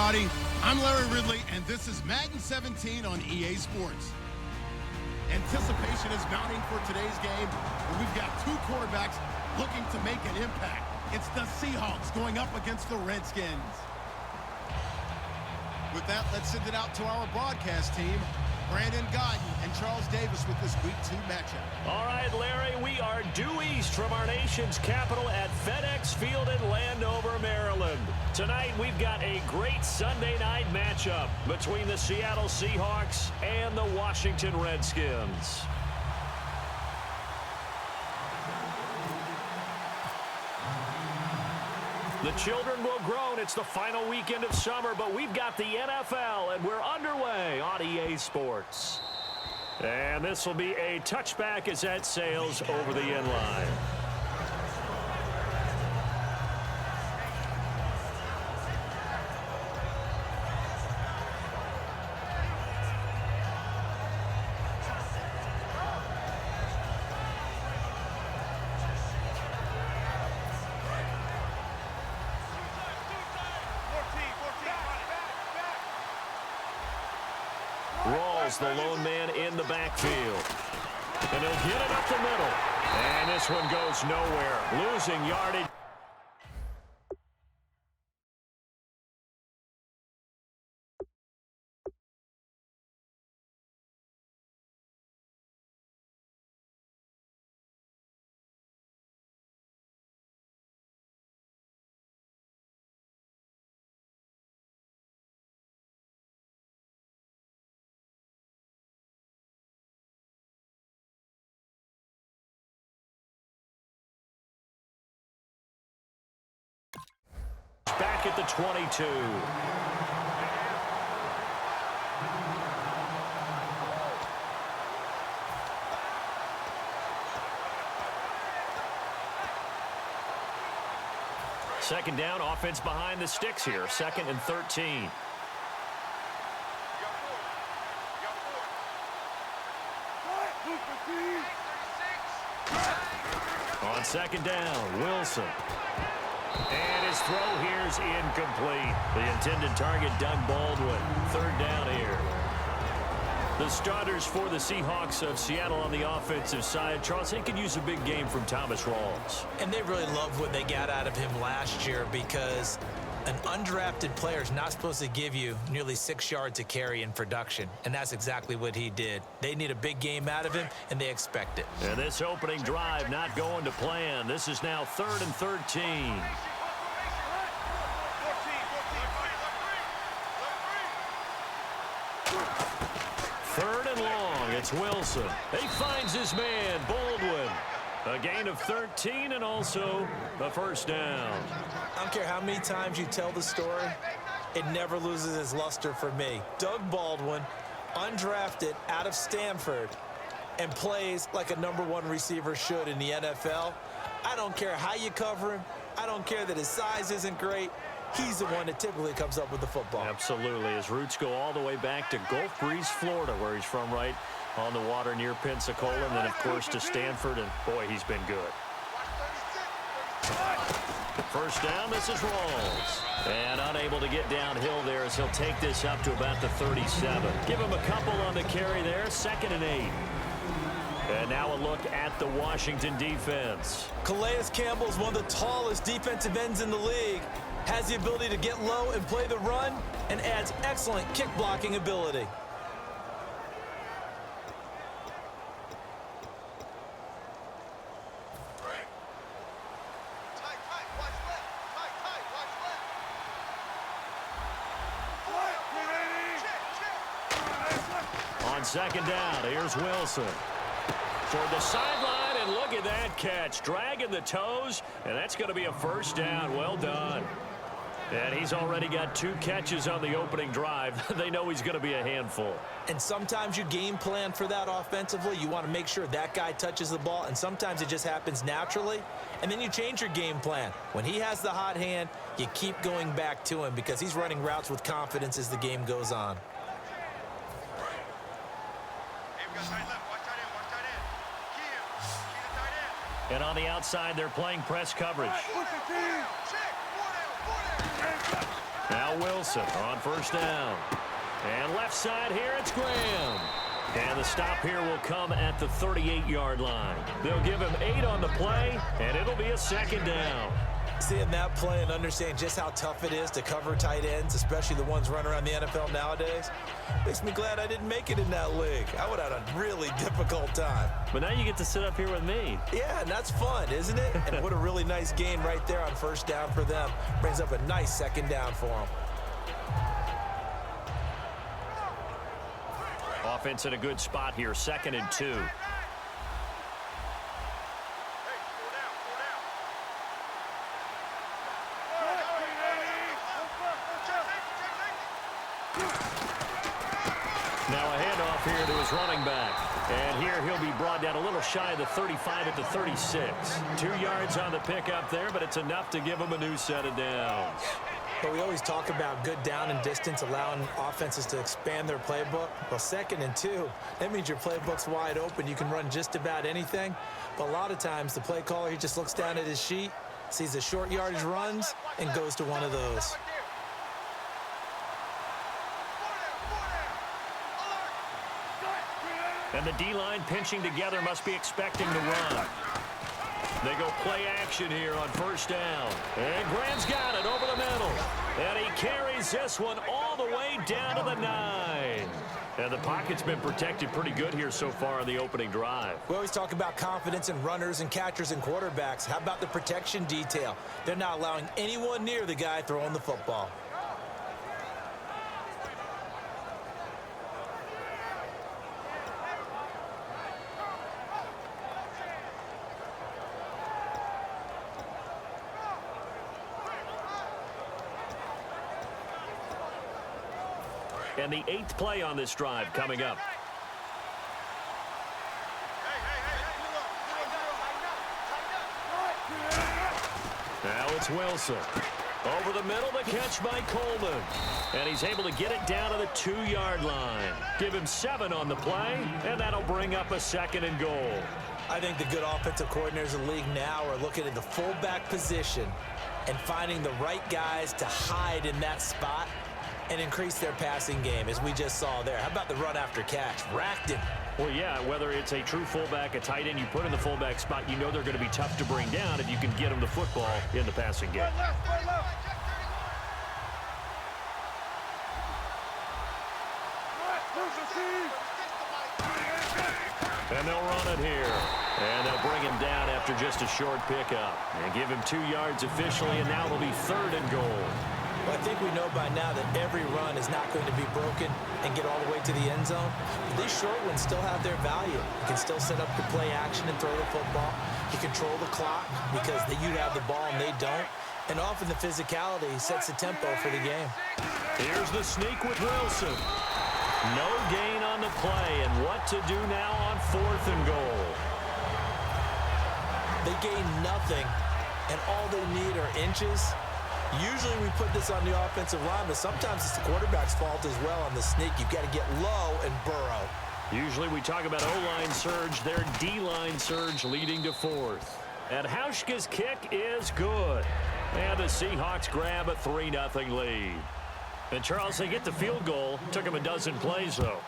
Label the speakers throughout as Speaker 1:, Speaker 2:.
Speaker 1: everybody. I'm Larry Ridley, and this is Madden 17 on EA Sports. Anticipation is mounting for today's game, where we've got two quarterbacks looking to make an impact. It's the Seahawks going up against the Redskins. With that, let's send it out to our broadcast team, Brandon Godden and Charles Davis with this Week 2 matchup.
Speaker 2: All right, Larry, we are due east from our nation's capital at FedEx Field in Landover, Maryland. Tonight, we've got a great Sunday night matchup between the Seattle Seahawks and the Washington Redskins. The children will groan. It's the final weekend of summer, but we've got the NFL, and we're underway on EA Sports. And this will be a touchback as that sails over the end line. Rawls, the lone man in the backfield. And he'll get it up the middle. And this one goes nowhere. Losing yardage. Back at the 22. Second down, offense behind the sticks here. 2nd and 13. On 2nd down, Wilson. And his throw here is incomplete. The intended target, Doug Baldwin. 3rd down here. The starters for the Seahawks of Seattle on the offensive side. Charles, they could use a big game from Thomas Rawls.
Speaker 3: And they really love what they got out of him last year, because an undrafted player is not supposed to give you nearly 6 yards a carry in production. And that's exactly what he did. They need a big game out of him, and they expect it.
Speaker 2: And this opening drive not going to plan. This is now 3rd and 13. Third and long. It's Wilson. He finds his man, Baldwin. A gain of 13 and also a first down.
Speaker 3: I don't care how many times you tell the story, it never loses its luster for me. Doug Baldwin, undrafted out of Stanford, and plays like a #1 receiver should in the NFL. I don't care how you cover him. I don't care that his size isn't great. He's the one that typically comes up with the football.
Speaker 2: Absolutely. His roots go all the way back to Gulf Breeze, Florida, where he's from, right on the water near Pensacola, and then, of course, to Stanford, and, boy, he's been good. First down, this is Rawls. And unable to get downhill there as he'll take this up to about the 37. Give him a couple on the carry there, 2nd and 8. And now a look at the Washington defense.
Speaker 3: Calais Campbell is one of the tallest defensive ends in the league. Has the ability to get low and play the run, and adds excellent kick blocking ability.
Speaker 2: On 2nd down, here's Wilson. Toward the sideline, and look at that catch. Dragging the toes, and that's going to be a first down. Well done. And he's already got 2 catches on the opening drive. They know he's going to be a handful.
Speaker 3: And sometimes you game plan for that offensively. You want to make sure that guy touches the ball, and sometimes it just happens naturally. And then you change your game plan. When he has the hot hand, you keep going back to him because he's running routes with confidence as the game goes on.
Speaker 2: And on the outside, they're playing press coverage. Now Now Wilson on first down. And left side here, it's Graham. And the stop here will come at the 38-yard line. They'll give him 8 on the play, and it'll be a second down.
Speaker 3: Seeing that play and understanding just how tough it is to cover tight ends, especially the ones running around the NFL nowadays, makes me glad I didn't make it in that league. I would have had a really difficult time.
Speaker 2: But now you get to sit up here with me.
Speaker 3: Yeah, and that's fun, isn't it? And what a really nice gain right there on first down for them. Brings up a nice second down for them.
Speaker 2: Offense in a good spot here, 2nd and 2. Now a handoff here to his running back. And here he'll be brought down a little shy of the 35 at the 36. 2 yards on the pickup there, but it's enough to give him a new set of downs.
Speaker 3: But we always talk about good down and distance, allowing offenses to expand their playbook. Well, 2nd and 2, that means your playbook's wide open. You can run just about anything. But a lot of times the play caller, he just looks down at his sheet, sees the short yardage runs, and goes to one of those.
Speaker 2: And the D-line pinching together must be expecting to run. They go play action here on first down. And Graham's got it over the middle. And he carries this one all the way down to the 9. And the pocket's been protected pretty good here so far on the opening drive.
Speaker 3: We always talk about confidence in runners and catchers and quarterbacks. How about the protection detail? They're not allowing anyone near the guy throwing the football.
Speaker 2: And the 8th play on this drive coming up. Now it's Wilson. Over the middle, the catch by Coleman. And he's able to get it down to the 2-yard line. Give him 7 on the play, and that'll bring up a 2nd and goal.
Speaker 3: I think the good offensive coordinators in the league now are looking at the fullback position and finding the right guys to hide in that spot and increase their passing game, as we just saw there. How about the run after catch? Racked him.
Speaker 2: Well, yeah, whether it's a true fullback, a tight end, you put in the fullback spot, you know they're going to be tough to bring down if you can get them the football in the passing game. And they'll run it here. And they'll bring him down after just a short pickup. And give him 2 yards officially, and now it'll be 3rd and goal.
Speaker 3: Well, I think we know by now that every run is not going to be broken and get all the way to the end zone. But these short ones still have their value. You can still set up the play action and throw the football. You control the clock because you have the ball and they don't. And often the physicality sets the tempo for the game.
Speaker 2: Here's the sneak with Wilson. No gain on the play, and what to do now on 4th and goal.
Speaker 3: They gain nothing, and all they need are inches. Usually we put this on the offensive line, but sometimes it's the quarterback's fault as well on the sneak. You've got to get low and burrow.
Speaker 2: Usually we talk about O-line surge, their D-line surge leading to 4th. And Hauschka's kick is good. And the Seahawks grab a 3-0 lead. And Charles, they get the field goal. Took them a dozen plays, though.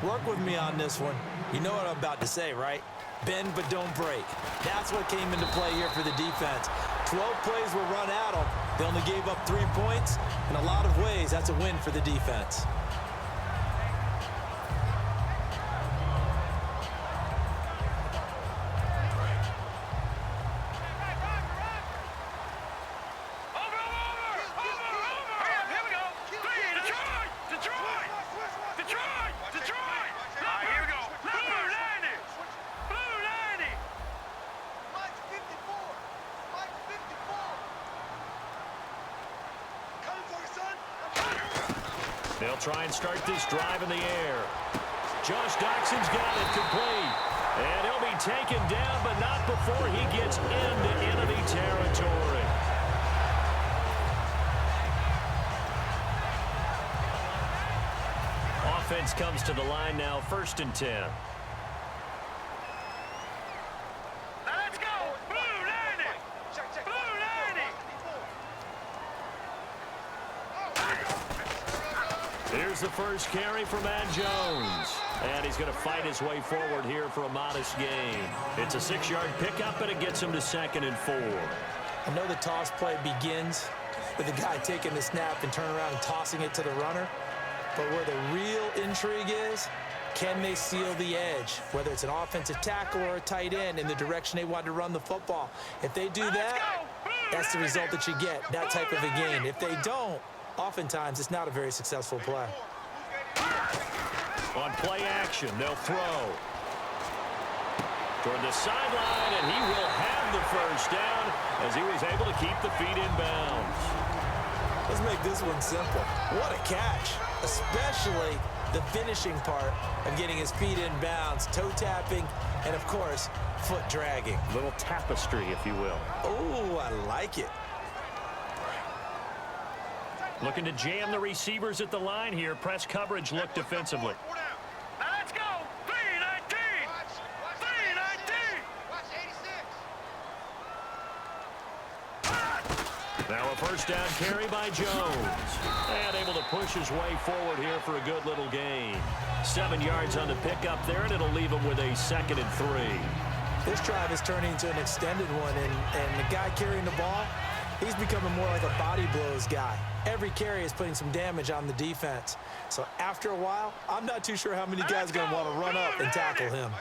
Speaker 3: Work with me on this one. You know what I'm about to say, right? Bend but don't break. That's what came into play here for the defense. 12 plays were run at them. They only gave up 3 points. In a lot of ways, that's a win for the defense.
Speaker 2: They'll try and start this drive in the air. Josh Doxson's got it complete. And he'll be taken down, but not before he gets into enemy territory. Offense comes to the line now, 1st and 10.
Speaker 4: Let's go! Blue 90! Blue 90!
Speaker 2: Here's the first carry for Matt Jones. And he's going to fight his way forward here for a modest gain. It's a 6-yard pickup, and it gets him to 2nd and 4.
Speaker 3: I know the toss play begins with the guy taking the snap and turning around and tossing it to the runner. But where the real intrigue is, can they seal the edge, whether it's an offensive tackle or a tight end, in the direction they want to run the football? If they do that, that's the result that you get, that type of a gain. If they don't, oftentimes it's not a very successful play.
Speaker 2: On play action, they'll throw toward the sideline, and he will have the first down as he was able to keep the feet in bounds.
Speaker 3: Let's make this one simple. What a catch, especially the finishing part of getting his feet in bounds, toe tapping, and of course, foot dragging.
Speaker 2: Little tapestry, if you will.
Speaker 3: Oh, I like it.
Speaker 2: Looking to jam the receivers at the line here. Press coverage look defensively.
Speaker 4: Now let's go. 3-19. 3-19.
Speaker 2: Now a first down carry by Jones. And able to push his way forward here for a good little gain. 7 yards on the pickup there, and it'll leave him with a 2nd and 3.
Speaker 3: This drive is turning into an extended one, and the guy carrying the ball, he's becoming more like a body blows guy. Every carry is putting some damage on the defense. So after a while, I'm not too sure how many guys are going to want to run up and tackle him.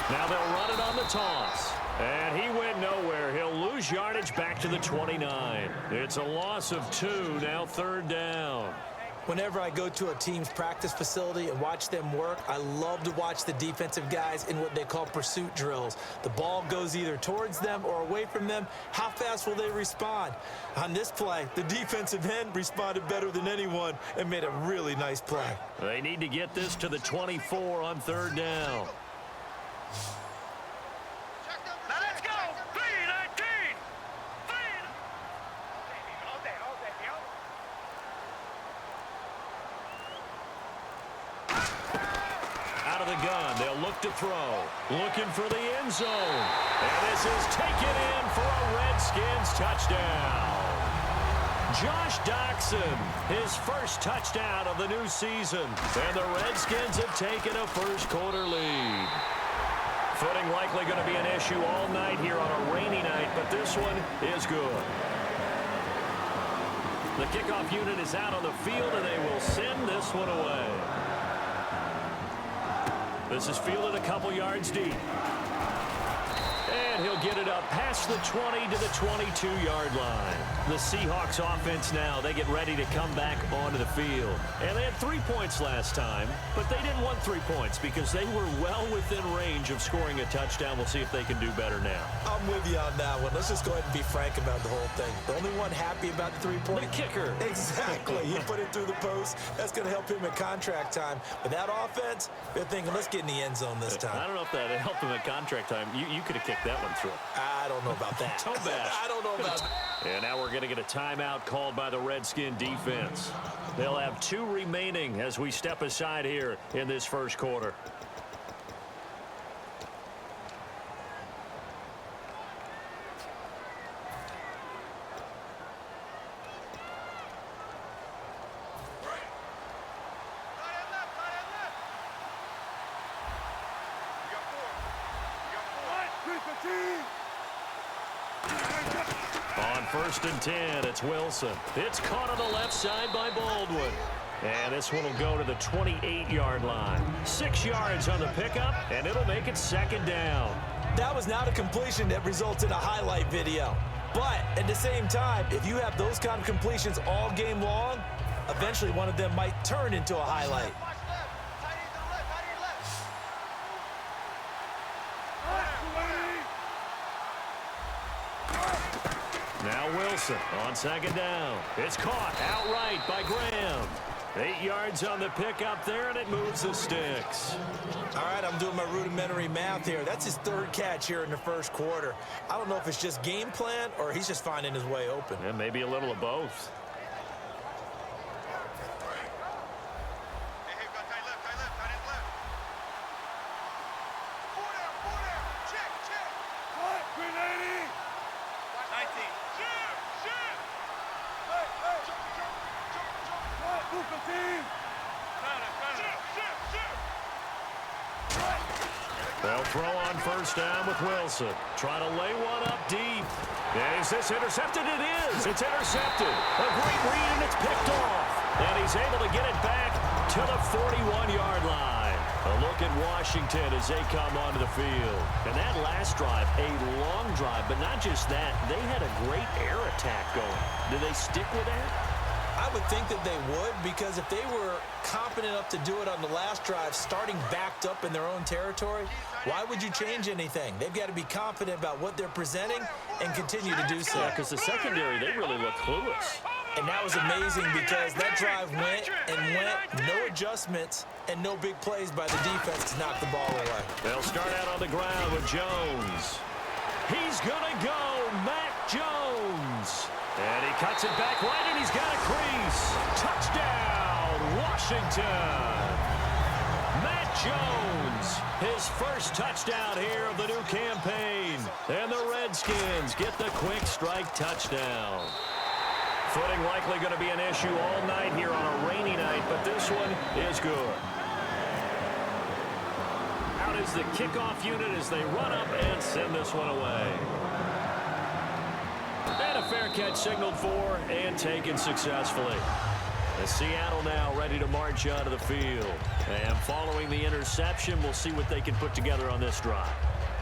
Speaker 2: Now they'll run it on the toss. And he went nowhere. He'll lose yardage back to the 29. It's a loss of 2, now 3rd down.
Speaker 3: Whenever I go to a team's practice facility and watch them work, I love to watch the defensive guys in what they call pursuit drills. The ball goes either towards them or away from them. How fast will they respond? On this play, the defensive end responded better than anyone and made a really nice play.
Speaker 2: They need to get this to the 24 on 3rd down.
Speaker 4: Now let's go. 3-19.
Speaker 2: Out of the gun, they'll look to throw. Looking for the end zone. And this is taken in for a Redskins touchdown. Josh Doxson, his first touchdown of the new season. And the Redskins have taken a first-quarter lead. Footing likely going to be an issue all night here on a rainy night, but this one is good. The kickoff unit is out on the field, and they will send this one away. This is fielded a couple yards deep. And he'll get it up past the 20 to the 22-yard line. The Seahawks offense now, they get ready to come back onto the field. And they had 3 points last time, but they didn't want 3 points because they were well within range of scoring a touchdown. We'll see if they can do better now.
Speaker 3: I'm with you on that one. Let's just go ahead and be frank about the whole thing. The only one happy about the 3-point.
Speaker 2: The kicker.
Speaker 3: Exactly. He put it through the post. That's going to help him at contract time. But that offense, they're thinking, let's get in the end zone this time.
Speaker 2: I don't know if that helped him at contract time. You could have kicked that one through.
Speaker 3: I don't know about that.
Speaker 2: Toe bash.
Speaker 3: I don't know about that.
Speaker 2: And now we're going to get a timeout called by the Redskin defense. They'll have 2 remaining as we step aside here in this first quarter. On 1st and 10, it's Wilson. It's caught on the left side by Baldwin. And this one will go to the 28-yard line. 6 yards on the pickup, and it'll make it 2nd down.
Speaker 3: That was not a completion that results in a highlight video. But at the same time, if you have those kind of completions all game long, eventually one of them might turn into a highlight.
Speaker 2: Now Wilson on 2nd down. It's caught outright by Graham. 8 yards on the pickup there, and it moves the sticks.
Speaker 3: All right, I'm doing my rudimentary math here. That's his 3rd catch here in the first quarter. I don't know if it's just game plan or he's just finding his way open.
Speaker 2: And maybe a little of both. They'll throw on first down with Wilson. Trying to lay one up deep. Is this intercepted? It is. It's intercepted. A great read, and it's picked off. And he's able to get it back to the 41-yard line. A look at Washington as they come onto the field. And that last drive, a long drive, but not just that. They had a great air attack going. Do they stick with that?
Speaker 3: I would think that they would, because if they were competent enough to do it on the last drive, starting backed up in their own territory, why would you change anything? They've got to be confident about what they're presenting and continue to do so.
Speaker 2: Yeah, because the secondary, they really look clueless.
Speaker 3: And that was amazing because that drive went, no adjustments, and no big plays by the defense to knock the ball away.
Speaker 2: They'll start out on the ground with Jones. He's going to go, Matt Jones. And he cuts it back right, and he's got a crease. Touchdown, Washington. Matt Jones, his first touchdown here of the new campaign. And the Redskins get the quick strike touchdown. Footing likely going to be an issue all night here on a rainy night, but this one is good. Out is the kickoff unit as they run up and send this one away. And a fair catch signaled for and taken successfully. As Seattle now ready to march onto the field. And following the interception, we'll see what they can put together on this drive.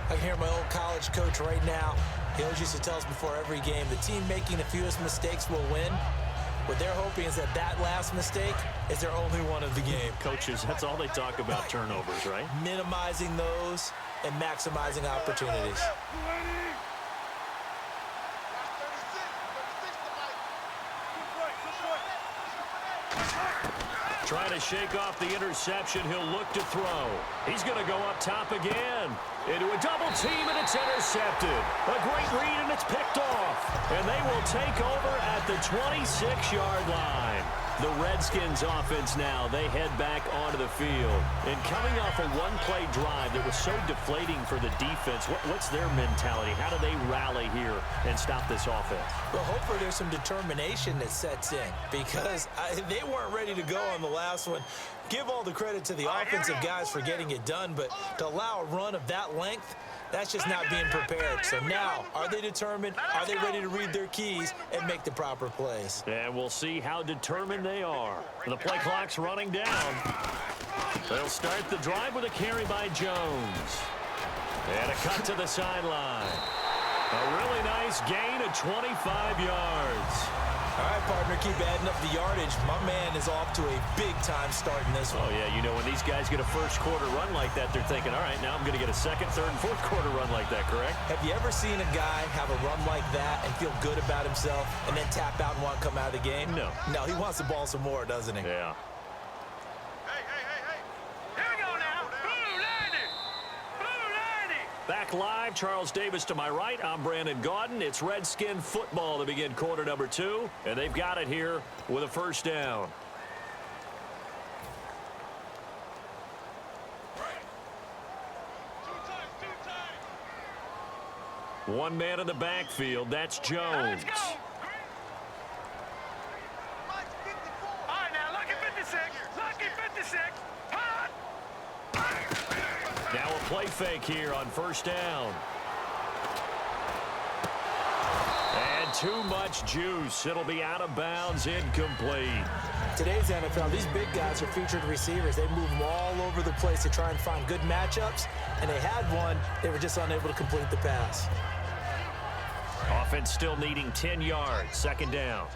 Speaker 3: I can hear my old college coach right now. He always used to tell us before every game, the team making the fewest mistakes will win. What they're hoping is that that last mistake is their only one of the game.
Speaker 2: Coaches, that's all they talk about, turnovers, right?
Speaker 3: Minimizing those and maximizing opportunities.
Speaker 2: Trying to shake off the interception. He'll look to throw. He's going to go up top again. Into a double team, and it's intercepted. A great read, and it's picked off. And they will take over at the 26-yard line. The Redskins offense now, they head back onto the field. And coming off a one-play drive that was so deflating for the defense, what's their mentality? How do they rally here and stop this offense?
Speaker 3: Well, hopefully there's some determination that sets in, because they weren't ready to go on the last one. Give all the credit to the offensive guys for getting it done, but to allow a run of that length, that's just not being prepared. So now, are they determined? Are they ready to read their keys and make the proper plays?
Speaker 2: And we'll see how determined they are. The play clock's running down. They'll start the drive with a carry by Jones. And a cut to the sideline. A really nice gain of 25 yards.
Speaker 3: All right, partner, keep adding up the yardage. My man is off to a big-time start in this one.
Speaker 2: Oh, yeah, you know, when these guys get a first-quarter run like that, they're thinking, all right, now I'm going to get a second, third, and fourth-quarter run like that, correct?
Speaker 3: Have you ever seen a guy have a run like that and feel good about himself and then tap out and want to come out of the game?
Speaker 2: No.
Speaker 3: No, he wants the ball some more, doesn't he?
Speaker 2: Yeah. Back live, Charles Davis to my right. I'm Brandon Gaudin. It's Redskin football to begin quarter number 2, and they've got it here with a first down. One man in the backfield. That's Jones. Now a play fake here on first down. And too much juice. It'll be out of bounds, incomplete.
Speaker 3: Today's NFL, these big guys are featured receivers. They move them all over the place to try and find good matchups, and they had one. They were just unable to complete the pass.
Speaker 2: Offense still needing 10 yards. Second down.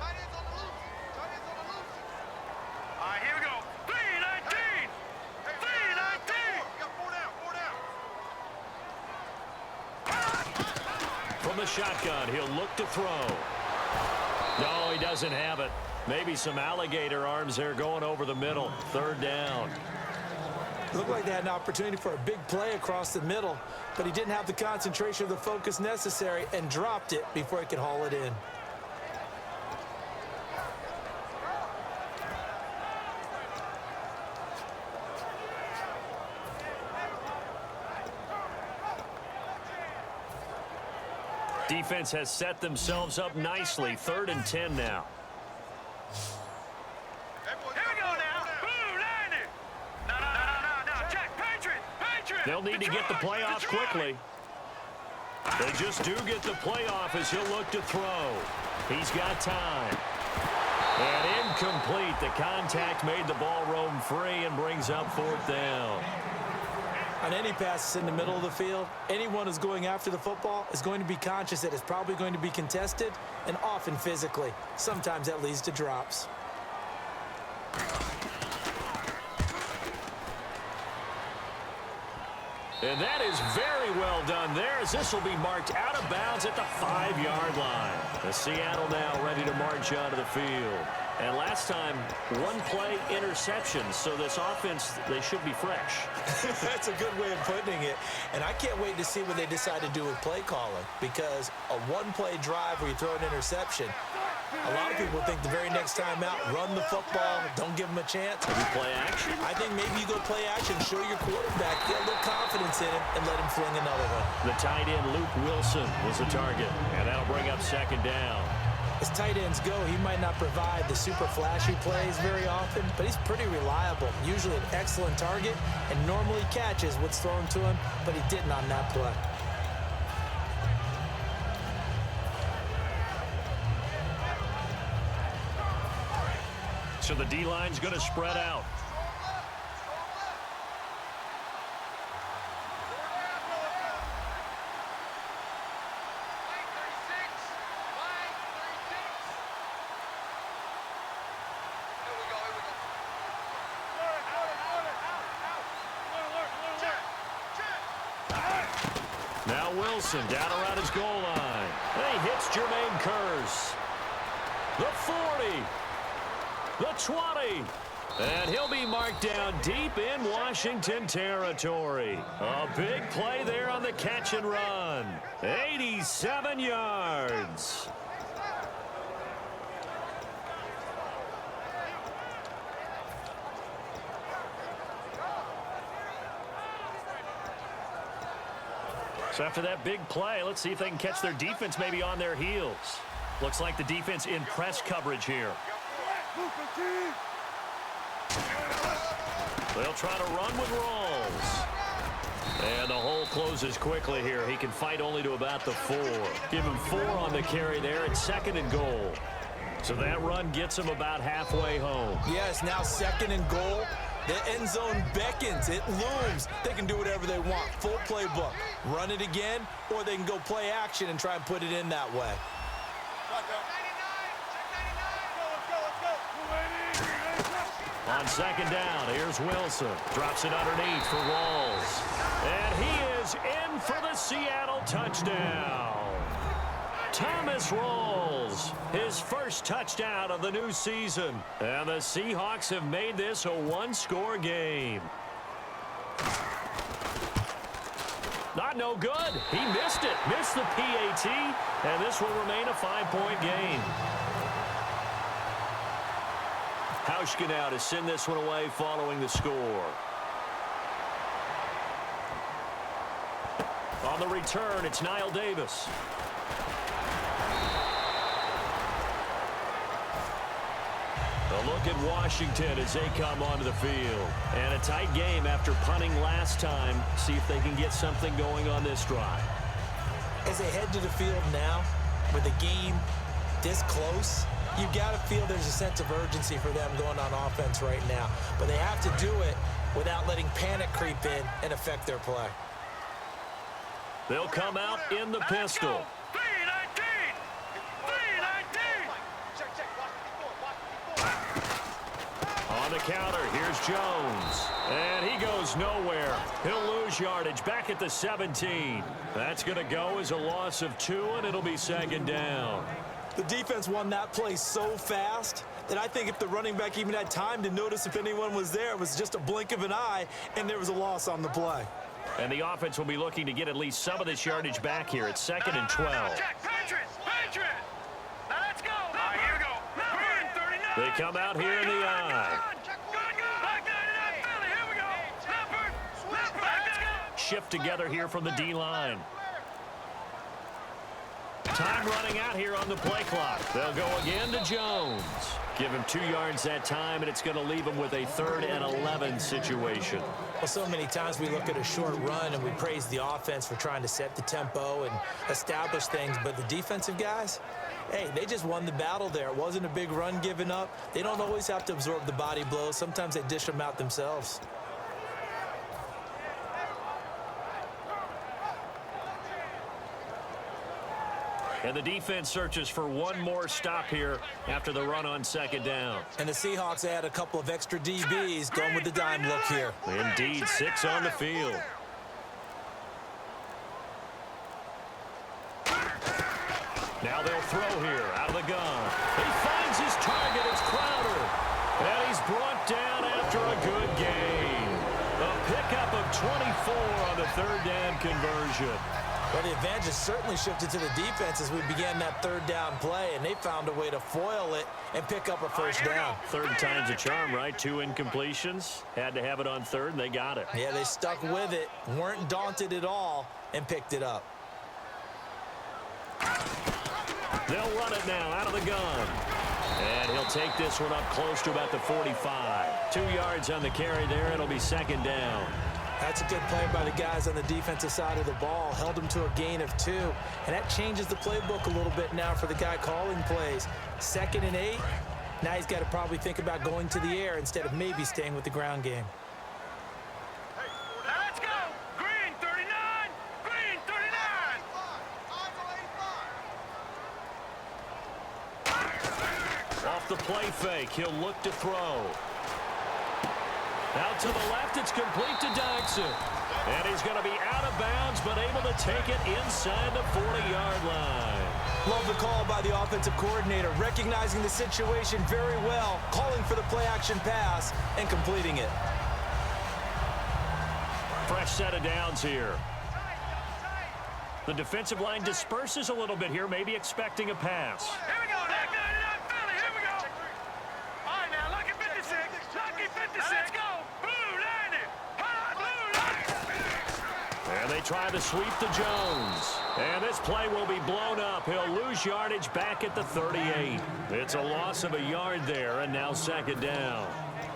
Speaker 2: From the shotgun, he'll look to throw. No, he doesn't have it. Maybe some alligator arms there going over the middle. Third down.
Speaker 3: It looked like they had an opportunity for a big play across the middle, but he didn't have the concentration or the focus necessary and dropped it before he could haul it in.
Speaker 2: Defense has set themselves up nicely. 3rd and 10 now. They'll need to get the playoffs quickly. They just do get the playoff as he'll look to throw. He's got time. And incomplete. The contact made the ball roam free and brings up 4th down.
Speaker 3: On any passes in the middle of the field, anyone who's going after the football is going to be conscious that it's probably going to be contested, and often physically. Sometimes that leads to drops.
Speaker 2: And that is very well done there, as this will be marked out of bounds at the 5-yard line. The Seattle now ready to march onto the field. And last time, 1-play interception, so this offense, they should be fresh.
Speaker 3: That's a good way of putting it. And I can't wait to see what they decide to do with play calling, because a 1-play drive where you throw an interception, a lot of people think the very next time out, run the football, don't give them a chance.
Speaker 2: Maybe play action?
Speaker 3: I think maybe you go play action, show your quarterback, get a little confidence in him, and let him fling another one.
Speaker 2: The tight end, Luke Wilson, was the target, and that'll bring up 2nd down.
Speaker 3: As tight ends go, he might not provide the super flashy plays very often, but he's pretty reliable, usually an excellent target, and normally catches what's thrown to him, but he didn't on that play.
Speaker 2: So the D-line's going to spread out. Now Wilson down around his goal line. And he hits Jermaine Kearse. The 40. The 20. And he'll be marked down deep in Washington territory. A big play there on the catch and run. 87 yards. So after that big play, let's see if they can catch their defense maybe on their heels. Looks like the defense in press coverage here. They'll try to run with Rawls. And the hole closes quickly here. He can fight only to about the 4. Give him 4 on the carry there at 2nd and goal. So that run gets him about halfway home.
Speaker 3: Yes, now 2nd and goal. The end zone beckons. It looms. They can do whatever they want. Full playbook. Run it again, or they can go play action and try and put it in that way.
Speaker 2: On 2nd down, here's Wilson. Drops it underneath for Rawls. And he is in for the Seattle touchdown. Thomas Rawls, his first touchdown of the new season. And the Seahawks have made this a 1-score game. Not no good. He missed it. Missed the PAT. And this will remain a 5-point game. Hauschka now to send this one away following the score. On the return, it's Niall Davis. A look at Washington as they come onto the field. And a tight game after punting last time. See if they can get something going on this drive.
Speaker 3: As they head to the field now, with the game this close, you've got to feel there's a sense of urgency for them going on offense right now. But they have to do it without letting panic creep in and affect their play.
Speaker 2: They'll come out in the pistol. On the counter, here's Jones. And he goes nowhere. He'll lose yardage back at the 17. That's going to go as a loss of 2, and it'll be 2nd down.
Speaker 3: The defense won that play so fast that I think if the running back even had time to notice if anyone was there, it was just a blink of an eye, and there was a loss on the play.
Speaker 2: And the offense will be looking to get at least some of this yardage back here at 2nd and 12. They come out here in the eye. Shift together here from the D-line. Time running out here on the play clock. They'll go again to Jones. Give him 2 yards that time, and it's going to leave him with a 3rd and 11 situation.
Speaker 3: Well, so many times we look at a short run and we praise the offense for trying to set the tempo and establish things, but the defensive guys, hey, they just won the battle there. It wasn't a big run given up. They don't always have to absorb the body blows. Sometimes they dish them out themselves.
Speaker 2: And the defense searches for one more stop here after the run on second down.
Speaker 3: And the Seahawks add a couple of extra DBs going with the dime look here.
Speaker 2: Indeed, 6 on the field. Now they'll throw here out of the gun. He finds his target. It's Crowder. And he's brought down after a good gain. A pickup of 24 on the third down conversion.
Speaker 3: Well, the advantage has certainly shifted to the defense as we began that third down play, and they found a way to foil it and pick up a first down.
Speaker 2: Third time's a charm, right? 2 incompletions. Had to have it on third, and they got it.
Speaker 3: Yeah, they stuck with it, weren't daunted at all, and picked it up.
Speaker 2: They'll run it now out of the gun. And he'll take this one up close to about the 45. 2 yards on the carry there. It'll be second down.
Speaker 3: That's a good play by the guys on the defensive side of the ball. Held them to a gain of 2. And that changes the playbook a little bit now for the guy calling plays. 2nd and 8. Now he's got to probably think about going to the air instead of maybe staying with the ground game.
Speaker 4: Now let's go. Green 39. Green 39.
Speaker 2: Off the play fake, he'll look to throw. Out to the left, it's complete to Dykson. And he's going to be out of bounds, but able to take it inside the 40-yard line.
Speaker 3: Love the call by the offensive coordinator, recognizing the situation very well, calling for the play-action pass, and completing it.
Speaker 2: Fresh set of downs here. The defensive line disperses a little bit here, maybe expecting a pass.
Speaker 4: Here we go. Philly. Here we go. All right, now, lucky 56. Lucky 56. Now let's go. Blue landed. Blue landed.
Speaker 2: And they try to sweep to Jones. And this play will be blown up. He'll lose yardage back at the 38. It's a loss of a yard there, and now second down.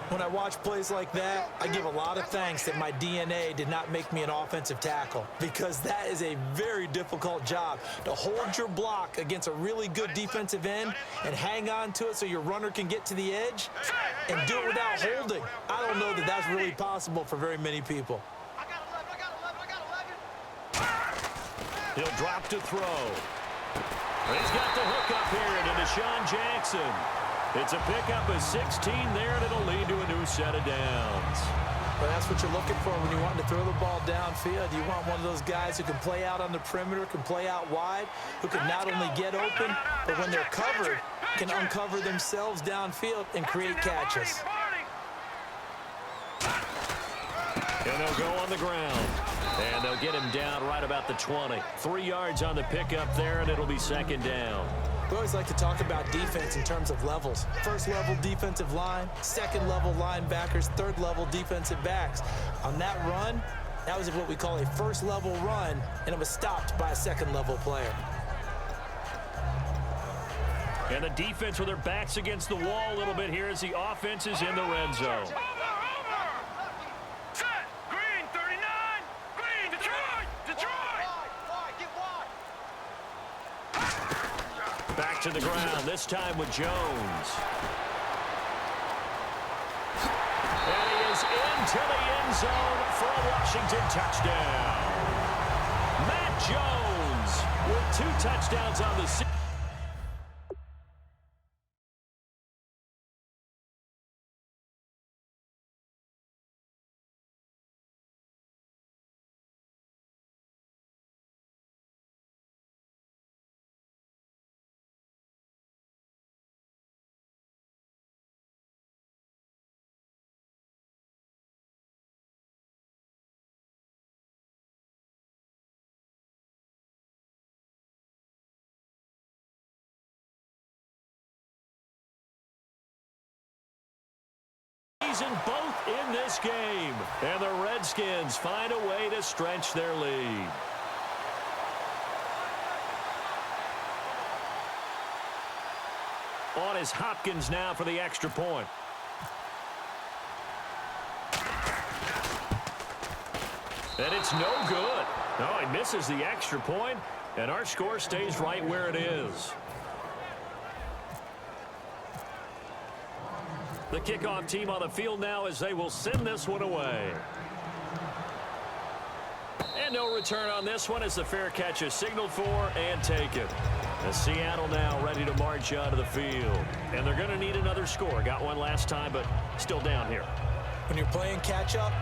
Speaker 3: When I watch plays like that, I give a lot of thanks that my DNA did not make me an offensive tackle, because that is a very difficult job, to hold your block against a really good defensive end and hang on to it so your runner can get to the edge and do it without holding. I don't know that that's really possible for very many people.
Speaker 4: I got 11.
Speaker 2: He'll drop to throw. He's got the hook up here to Deshaun Jackson. It's a pickup of 16 there, and it'll lead to a new set of downs.
Speaker 3: Well, that's what you're looking for when you want to throw the ball downfield. You want one of those guys who can play out on the perimeter, can play out wide, who can not only get open, but when they're covered, can uncover themselves downfield and create catches.
Speaker 2: And they'll go on the ground. And they'll get him down right about the 20. 3 yards on the pickup there, and it'll be second down.
Speaker 3: We always like to talk about defense in terms of levels. First level defensive line, second level linebackers, third level defensive backs. On that run, that was what we call a first level run, and it was stopped by a second level player.
Speaker 2: And the defense with their backs against the wall a little bit here as the offense is in the red zone.
Speaker 4: Set. Green 39. Green Detroit.
Speaker 2: Back to the ground, this time with Jones. And he is into the end zone for a Washington touchdown. Matt Jones with 2 touchdowns on the season. Both in this game, and the Redskins find a way to stretch their lead. On is Hopkins now for the extra point. And it's no good. No, he misses the extra point, and our score stays right where it is. The kickoff team on the field now as they will send this one away. And no return on this one as the fair catch is signaled for and taken. And Seattle now ready to march onto the field. And they're going to need another score. Got one last time, but still down here.
Speaker 3: When you're playing catch-up,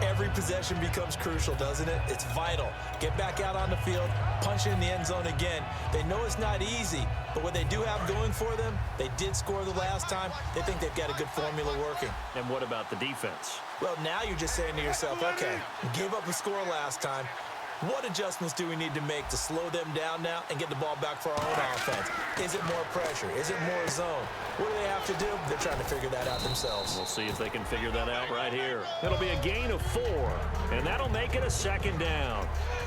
Speaker 3: every possession becomes crucial, doesn't it? It's vital. Get back out on the field, punch in the end zone again. They know it's not easy, but what they do have going for them, they did score the last time. They think they've got a good formula working.
Speaker 2: And what about the defense?
Speaker 3: Well, now you're just saying to yourself, okay, we gave up a score last time. What adjustments do we need to make to slow them down now and get the ball back for our own offense? Is it more pressure? Is it more zone? What do they have to do? They're trying to figure that out themselves.
Speaker 2: We'll see if they can figure that out right here. It'll be a gain of 4, and that'll make it a second down.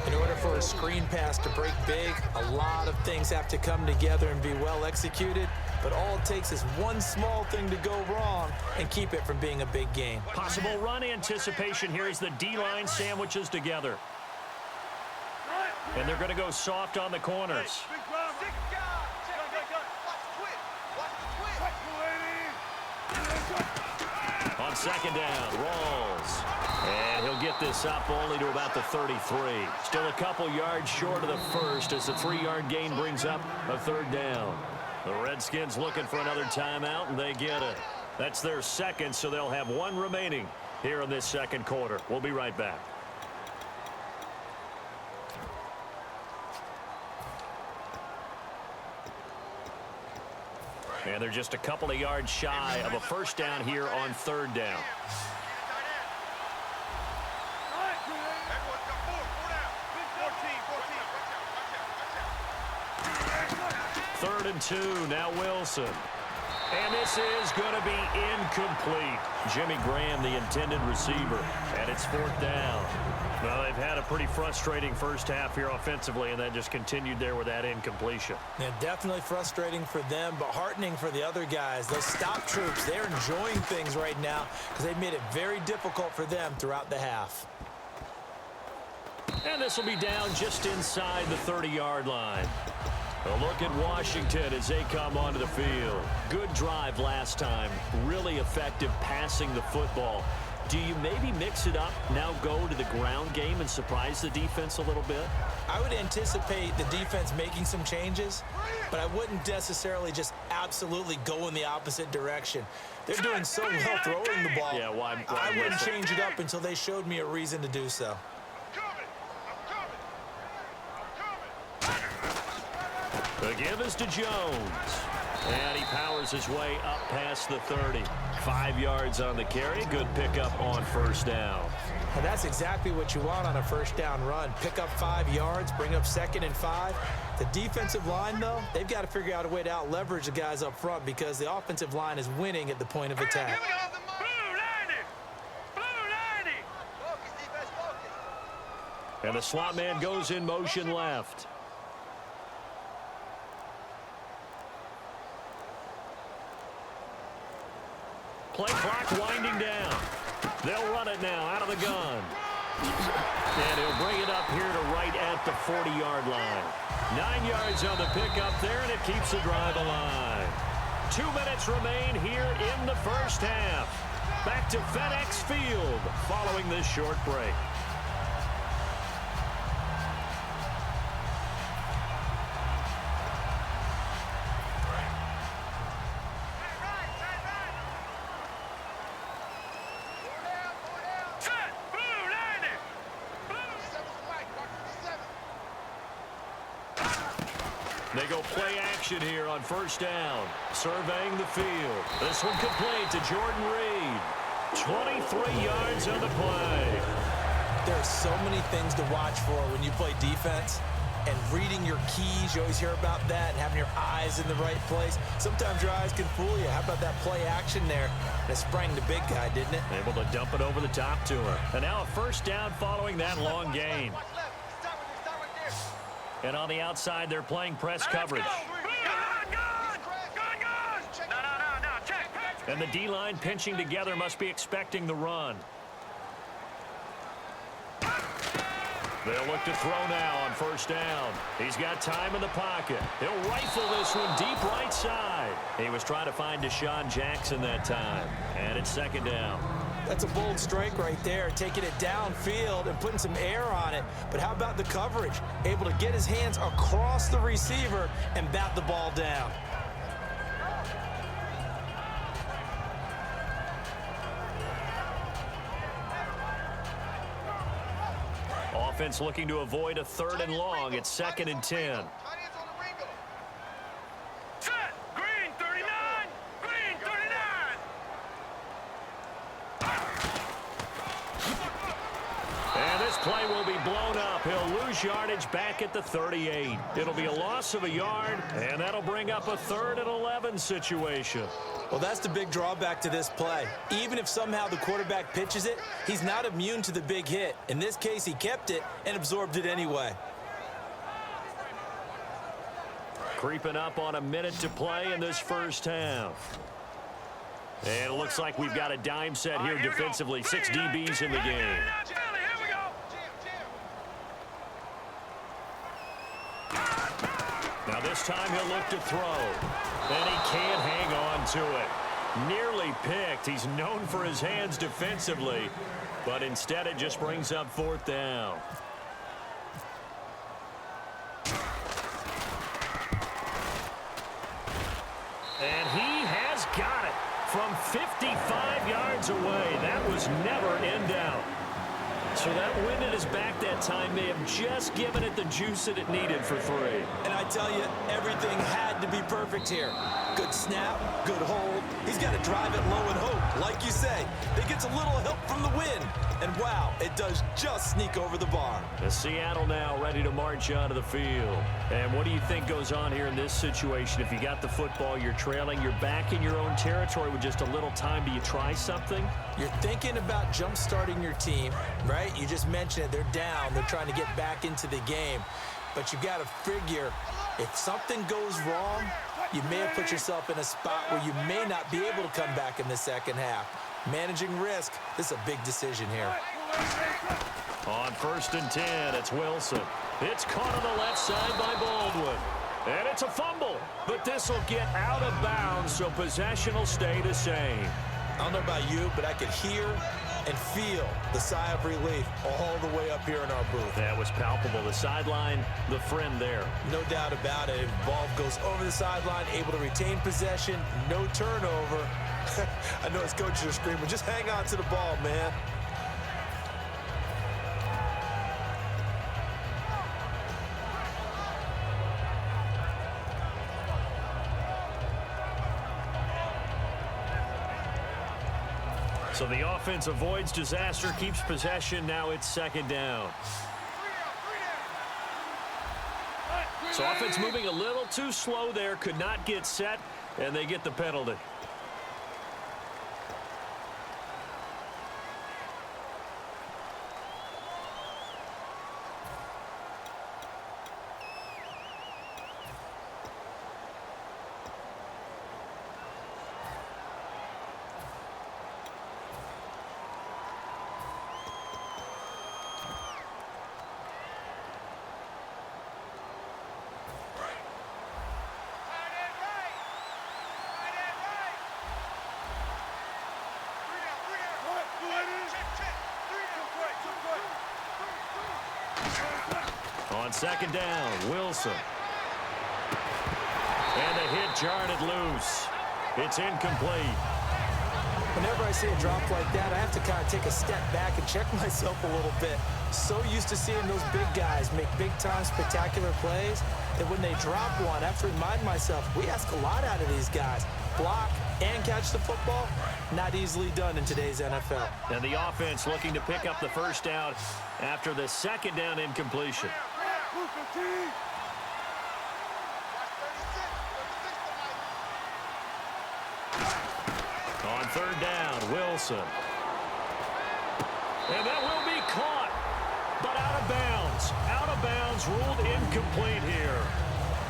Speaker 3: In order for a screen pass to break big, a lot of things have to come together and be well executed. But all it takes is one small thing to go wrong and keep it from being a big gain.
Speaker 2: Possible run anticipation here as the D-line sandwiches together. And they're going to go soft on the corners. On second down, Rawls. And he'll get this up only to about the 33. Still a couple yards short of the first as the 3-yard gain brings up a third down. The Redskins looking for another timeout, and they get it. That's their second, so they'll have one remaining here in this second quarter. We'll be right back. And they're just a couple of yards shy of a first down here on third down. Third and 2, now Wilson. And this is going to be incomplete. Jimmy Graham, the intended receiver, and it's fourth down. Well, they've had a pretty frustrating first half here offensively, and that just continued there with that incompletion.
Speaker 3: Yeah, definitely frustrating for them, but heartening for the other guys. Those stop troops, they're enjoying things right now because they've made it very difficult for them throughout the half.
Speaker 2: And this will be down just inside the 30-yard line. A look at Washington as they come onto the field. Good drive last time. Really effective passing the football. Do you maybe mix it up, now go to the ground game and surprise the defense a little bit?
Speaker 3: I would anticipate the defense making some changes, but I wouldn't necessarily just absolutely go in the opposite direction. They're doing so well throwing the ball.
Speaker 2: Yeah, why
Speaker 3: I wouldn't change it up until they showed me a reason to do so.
Speaker 2: The give is to Jones. And he powers his way up past the 30. 5 yards on the carry. Good pickup on first down.
Speaker 3: Well, that's exactly what you want on a first down run. Pick up 5 yards, bring up 2nd and 5. The defensive line, though, they've got to figure out a way to out-leverage the guys up front because the offensive line is winning at the point of attack.
Speaker 2: And the slot man goes in motion left. Play clock winding down. They'll run it now out of the gun. And he'll bring it up here to right at the 40-yard line. 9 yards on the pickup there, and it keeps the drive alive. 2 minutes remain here in the first half. Back to FedEx Field following this short break. They go play action here on first down. Surveying the field. This one complete to Jordan Reed. 23 yards on the play.
Speaker 3: There are so many things to watch for when you play defense. And reading your keys, you always hear about that, and having your eyes in the right place. Sometimes your eyes can fool you. How about that play action there? And it sprang the big guy, didn't it?
Speaker 2: Able to dump it over the top to him. And now a first down following that long gain. And on the outside, they're playing press coverage. And the D-line pinching together must be expecting the run. They'll look to throw now on first down. He's got time in the pocket. He'll rifle this one deep right side. He was trying to find Deshaun Jackson that time. And it's second down.
Speaker 3: That's a bold strike right there, taking it downfield and putting some air on it. But how about the coverage? Able to get his hands across the receiver and bat the ball down.
Speaker 2: Offense looking to avoid a 3rd and long. It's 2nd and 10.
Speaker 4: Set. Green 39. Green 39.
Speaker 2: And this play will be blown up. He'll lose yardage back at the 38. It'll be a loss of a yard, and that'll bring up a 3rd and 11 situation.
Speaker 3: Well, that's the big drawback to this play. Even if somehow the quarterback pitches it, he's not immune to the big hit. In this case, he kept it and absorbed it anyway.
Speaker 2: Creeping up on a minute to play in this first half. And it looks like we've got a dime set here defensively. 6 DBs in the game. Now this time he'll look to throw. And he can't hang on to it. Nearly picked. He's known for his hands defensively. But instead it just brings up 4th down. And he has got it from 55 yards away. That was never in doubt. So that wind at his back that time may have just given it the juice that it needed for 3.
Speaker 3: And I tell you, everything had to be perfect here. Good snap, good hold. He's got to drive it low and hope, like you say. It gets a little help from the wind. And wow, it does just sneak over the bar.
Speaker 2: The Seattle now ready to march onto the field. And what do you think goes on here in this situation? If you got the football, you're trailing, you're back in your own territory with just a little time. Do you try something?
Speaker 3: You're thinking about jump-starting your team, right? You just mentioned it. They're down. They're trying to get back into the game. But you got to figure, if something goes wrong, you may have put yourself in a spot where you may not be able to come back in the second half. Managing risk, this is a big decision here.
Speaker 2: On 1st and 10, it's Wilson. It's caught on the left side by Baldwin. And it's a fumble, but this will get out of bounds, so possession will stay the same.
Speaker 3: I don't know about you, but I could hear and feel the sigh of relief all the way up here in our booth.
Speaker 2: That was palpable. The sideline, the friend there.
Speaker 3: No doubt about it. Ball goes over the sideline, able to retain possession, no turnover. I know his coaches are screaming, just hang on to the ball, man.
Speaker 2: So the offense avoids disaster, keeps possession. Now it's 2nd down. So offense moving a little too slow there, could not get set, and they get the penalty. On 2nd down, Wilson. And the hit jarred it loose. It's incomplete.
Speaker 3: Whenever I see a drop like that, I have to kind of take a step back and check myself a little bit. So used to seeing those big guys make big-time spectacular plays that when they drop one, I have to remind myself, we ask a lot out of these guys. Block and catch the football, not easily done in today's NFL.
Speaker 2: And the offense looking to pick up the 1st down after the 2nd down incompletion. On 3rd down, Wilson. And that will be caught, but out of bounds. Out of bounds, ruled incomplete here.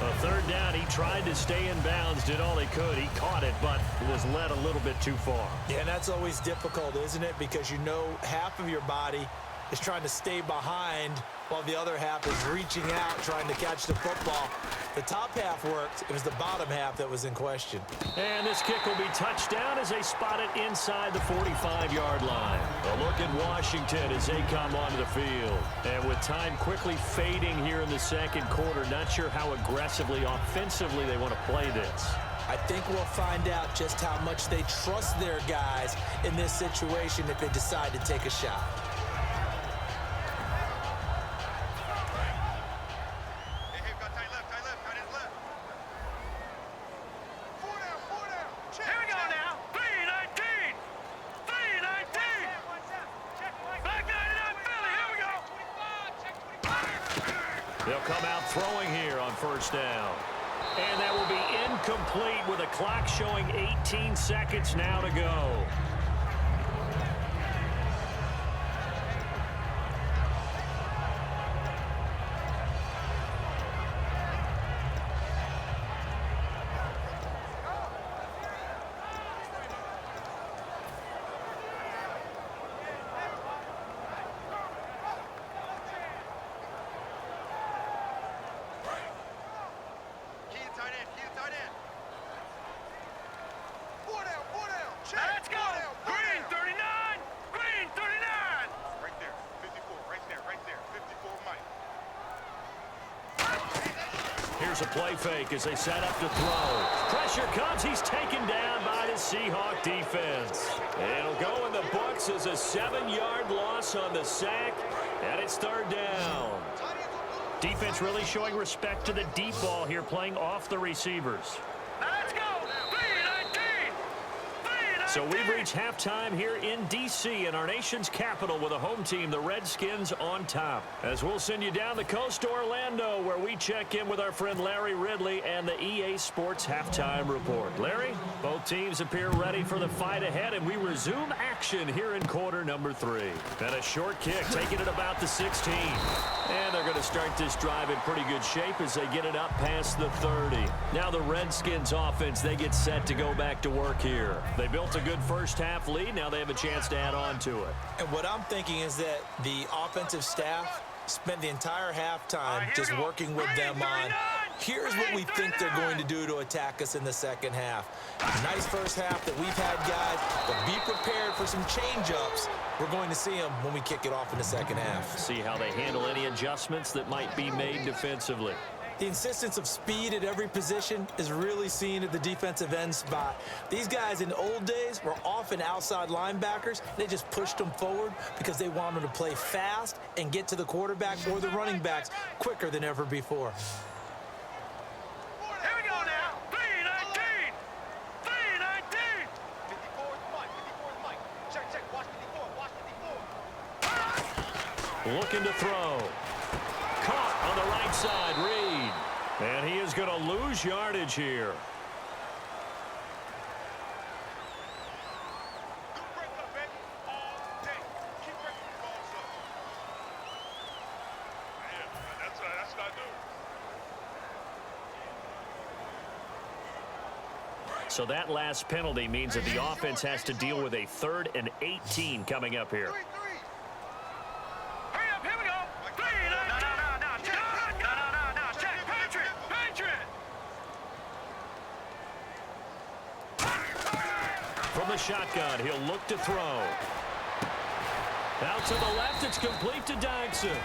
Speaker 2: A 3rd down, he tried to stay in bounds, did all he could. He caught it, but was led a little bit too far.
Speaker 3: Yeah, and that's always difficult, isn't it? Because you know half of your body is trying to stay behind while the other half is reaching out, trying to catch the football. The top half worked. It was the bottom half that was in question.
Speaker 2: And this kick will be touched down as they spot it inside the 45-yard line. A look at Washington as they come onto the field. And with time quickly fading here in the second quarter, not sure how aggressively, offensively they want to play this.
Speaker 3: I think we'll find out just how much they trust their guys in this situation if they decide to take a shot.
Speaker 2: They'll come out throwing here on first down. And that will be incomplete with a clock showing 18 seconds now to go.
Speaker 4: Let's go! Green 39! Green 39!
Speaker 5: Right there, 54, right there, 54, Mike.
Speaker 2: Here's a play fake as they set up to throw. Pressure comes. He's taken down by the Seahawk defense. It'll go in the books as a 7-yard loss on the sack, and it's third down. Defense really showing respect to the deep ball here, playing off the receivers.
Speaker 4: Let's go! 319!
Speaker 2: So we've reached halftime here in D.C. in our nation's capital with a home team, the Redskins, on top. As we'll send you down the coast to Orlando, where we check in with our friend Larry Ridley and the EA Sports Halftime Report. Larry, both teams appear ready for the fight ahead, and we resume action here in quarter number 3. And a short kick, taking it about the 16. And they're going to start this drive in pretty good shape as they get it up past the 30. Now the Redskins offense, they get set to go back to work here. They built a good first half lead. Now they have a chance to add on to it.
Speaker 3: And what I'm thinking is that the offensive staff spent the entire halftime just working with them on, here's what we think they're going to do to attack us in the second half. Nice first half that we've had, guys, but be prepared for some change-ups. We're going to see them when we kick it off in the second half.
Speaker 2: See how they handle any adjustments that might be made defensively.
Speaker 3: The insistence of speed at every position is really seen at the defensive end spot. These guys in the old days were often outside linebackers. They just pushed them forward because they wanted to play fast and get to the quarterback or the running backs quicker than ever before.
Speaker 4: Here we go now! 319! 319!
Speaker 5: 54 is Mike, 54 is Mike. Check, watch 54, watch 54.
Speaker 2: Looking to throw. Caught on the right side, Reed. And he is going to lose yardage here.
Speaker 5: Good break up, baby. All day. Keep breaking the balls up. Yeah, that's what I do.
Speaker 2: So that last penalty means that the offense has to deal with a 3rd and 18 coming up here.
Speaker 4: Hurry up, here we go! 319! No, check! Patriot!
Speaker 2: From the shotgun, he'll look to throw. Out to the left, it's complete to Dodson.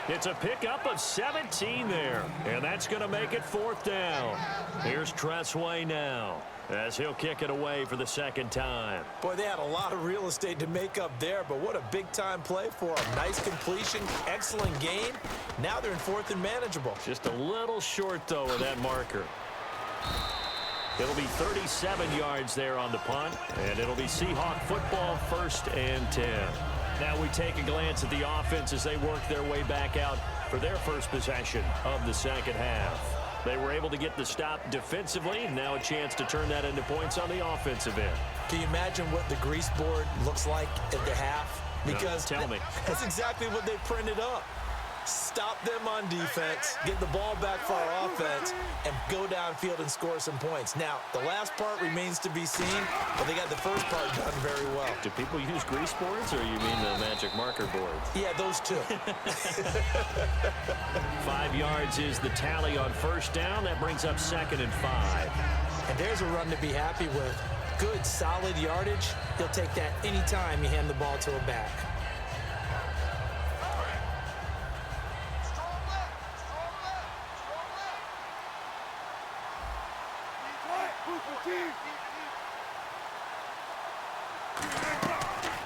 Speaker 2: It's a pickup of 17 there, and that's going to make it 4th down. Here's Tressway now, as he'll kick it away for the second time.
Speaker 3: Boy, they had a lot of real estate to make up there, but what a big-time play for them. Nice completion, excellent game. Now they're in 4th and manageable.
Speaker 2: Just a little short, though, of that marker. It'll be 37 yards there on the punt, and it'll be Seahawk football, 1st and 10. Now we take a glance at the offense as they work their way back out for their first possession of the second half. They were able to get the stop defensively. Now a chance to turn that into points on the offensive end.
Speaker 3: Can you imagine what the grease board looks like at the half? Because
Speaker 2: tell me.
Speaker 3: That's exactly what they printed up. Stop them on defense, get the ball back for our offense, and go downfield and score some points. Now, the last part remains to be seen, but they got the first part done very well.
Speaker 2: Do people use grease boards, or you mean the magic marker boards?
Speaker 3: Yeah, those two.
Speaker 2: 5 yards is the tally on first down. That brings up 2nd and 5.
Speaker 3: And there's a run to be happy with. Good, solid yardage. He'll take that anytime you hand the ball to a back.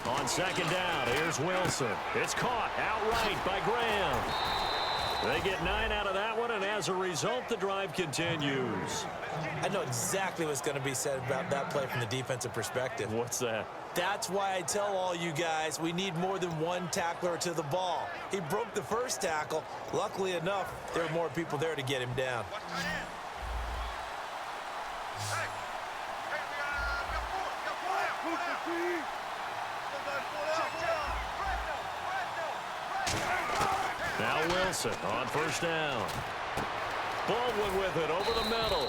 Speaker 2: On 2nd down, here's Wilson. It's caught outright by Graham. They get 9 out of that one, and as a result, the drive continues.
Speaker 3: I know exactly what's going to be said about that play from the defensive perspective.
Speaker 2: What's that?
Speaker 3: That's why I tell all you guys we need more than one tackler to the ball. He broke the first tackle. Luckily enough, there were more people there to get him down.
Speaker 2: Now Wilson on first down. Baldwin with it over the middle.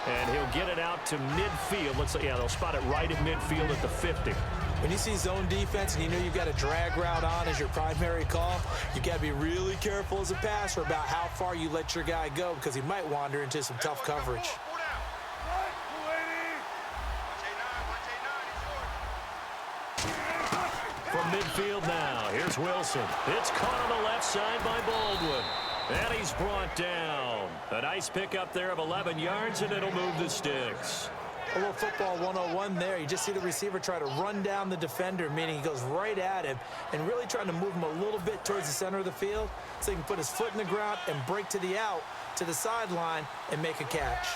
Speaker 2: And he'll get it out to midfield. Looks like, yeah, they'll spot it right at midfield at the 50.
Speaker 3: When you see zone defense and you know you've got a drag route on as your primary call, you got to be really careful as a passer about how far you let your guy go because he might wander into some tough coverage.
Speaker 2: From midfield now, here's Wilson. It's caught on the left side by Baldwin. And he's brought down. A nice pickup there of 11 yards, and it'll move the sticks.
Speaker 3: A little football 101 there. You just see the receiver try to run down the defender, meaning he goes right at him and really trying to move him a little bit towards the center of the field so he can put his foot in the ground and break to the out, to the sideline, and make a catch.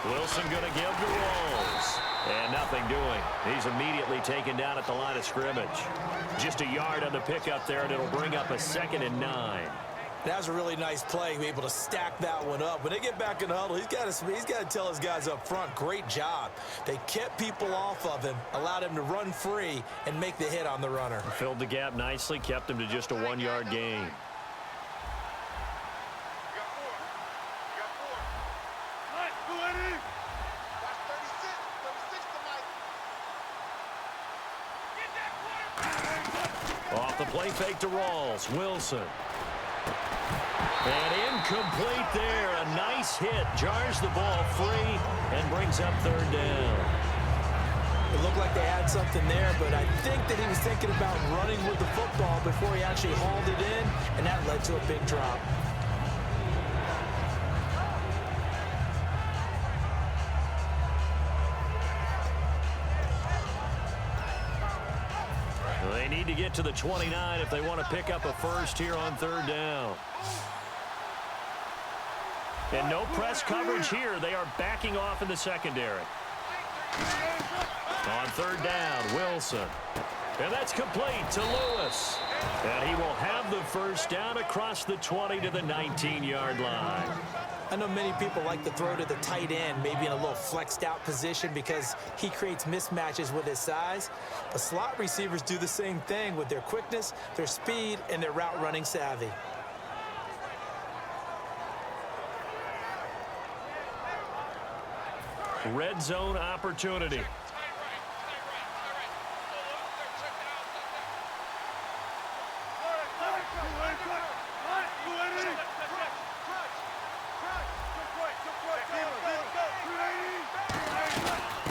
Speaker 2: Wilson going to give the rolls. And nothing doing. He's immediately taken down at the line of scrimmage. Just a yard on the pickup there, and it'll bring up a 2nd and 9.
Speaker 3: That was a really nice play, able to stack that one up. When they get back in the huddle, he's got to tell his guys up front, great job. They kept people off of him, allowed him to run free, and make the hit on the runner.
Speaker 2: Filled the gap nicely, kept him to just a 1-yard gain. Off the play fake to Rawls. Wilson. And incomplete there. A nice hit. Jars the ball free and brings up 3rd down.
Speaker 3: It looked like they had something there, but I think that he was thinking about running with the football before he actually hauled it in, and that led to a big drop.
Speaker 2: They need to get to the 29 if they want to pick up a first here on 3rd down. And no press coverage here. They are backing off in the secondary. On 3rd down, Wilson. And that's complete to Lewis. And he will have the first down across the 20 to the 19-yard line.
Speaker 3: I know many people like to throw to the tight end, maybe in a little flexed out position because he creates mismatches with his size. But slot receivers do the same thing with their quickness, their speed, and their route running savvy.
Speaker 2: Red zone opportunity.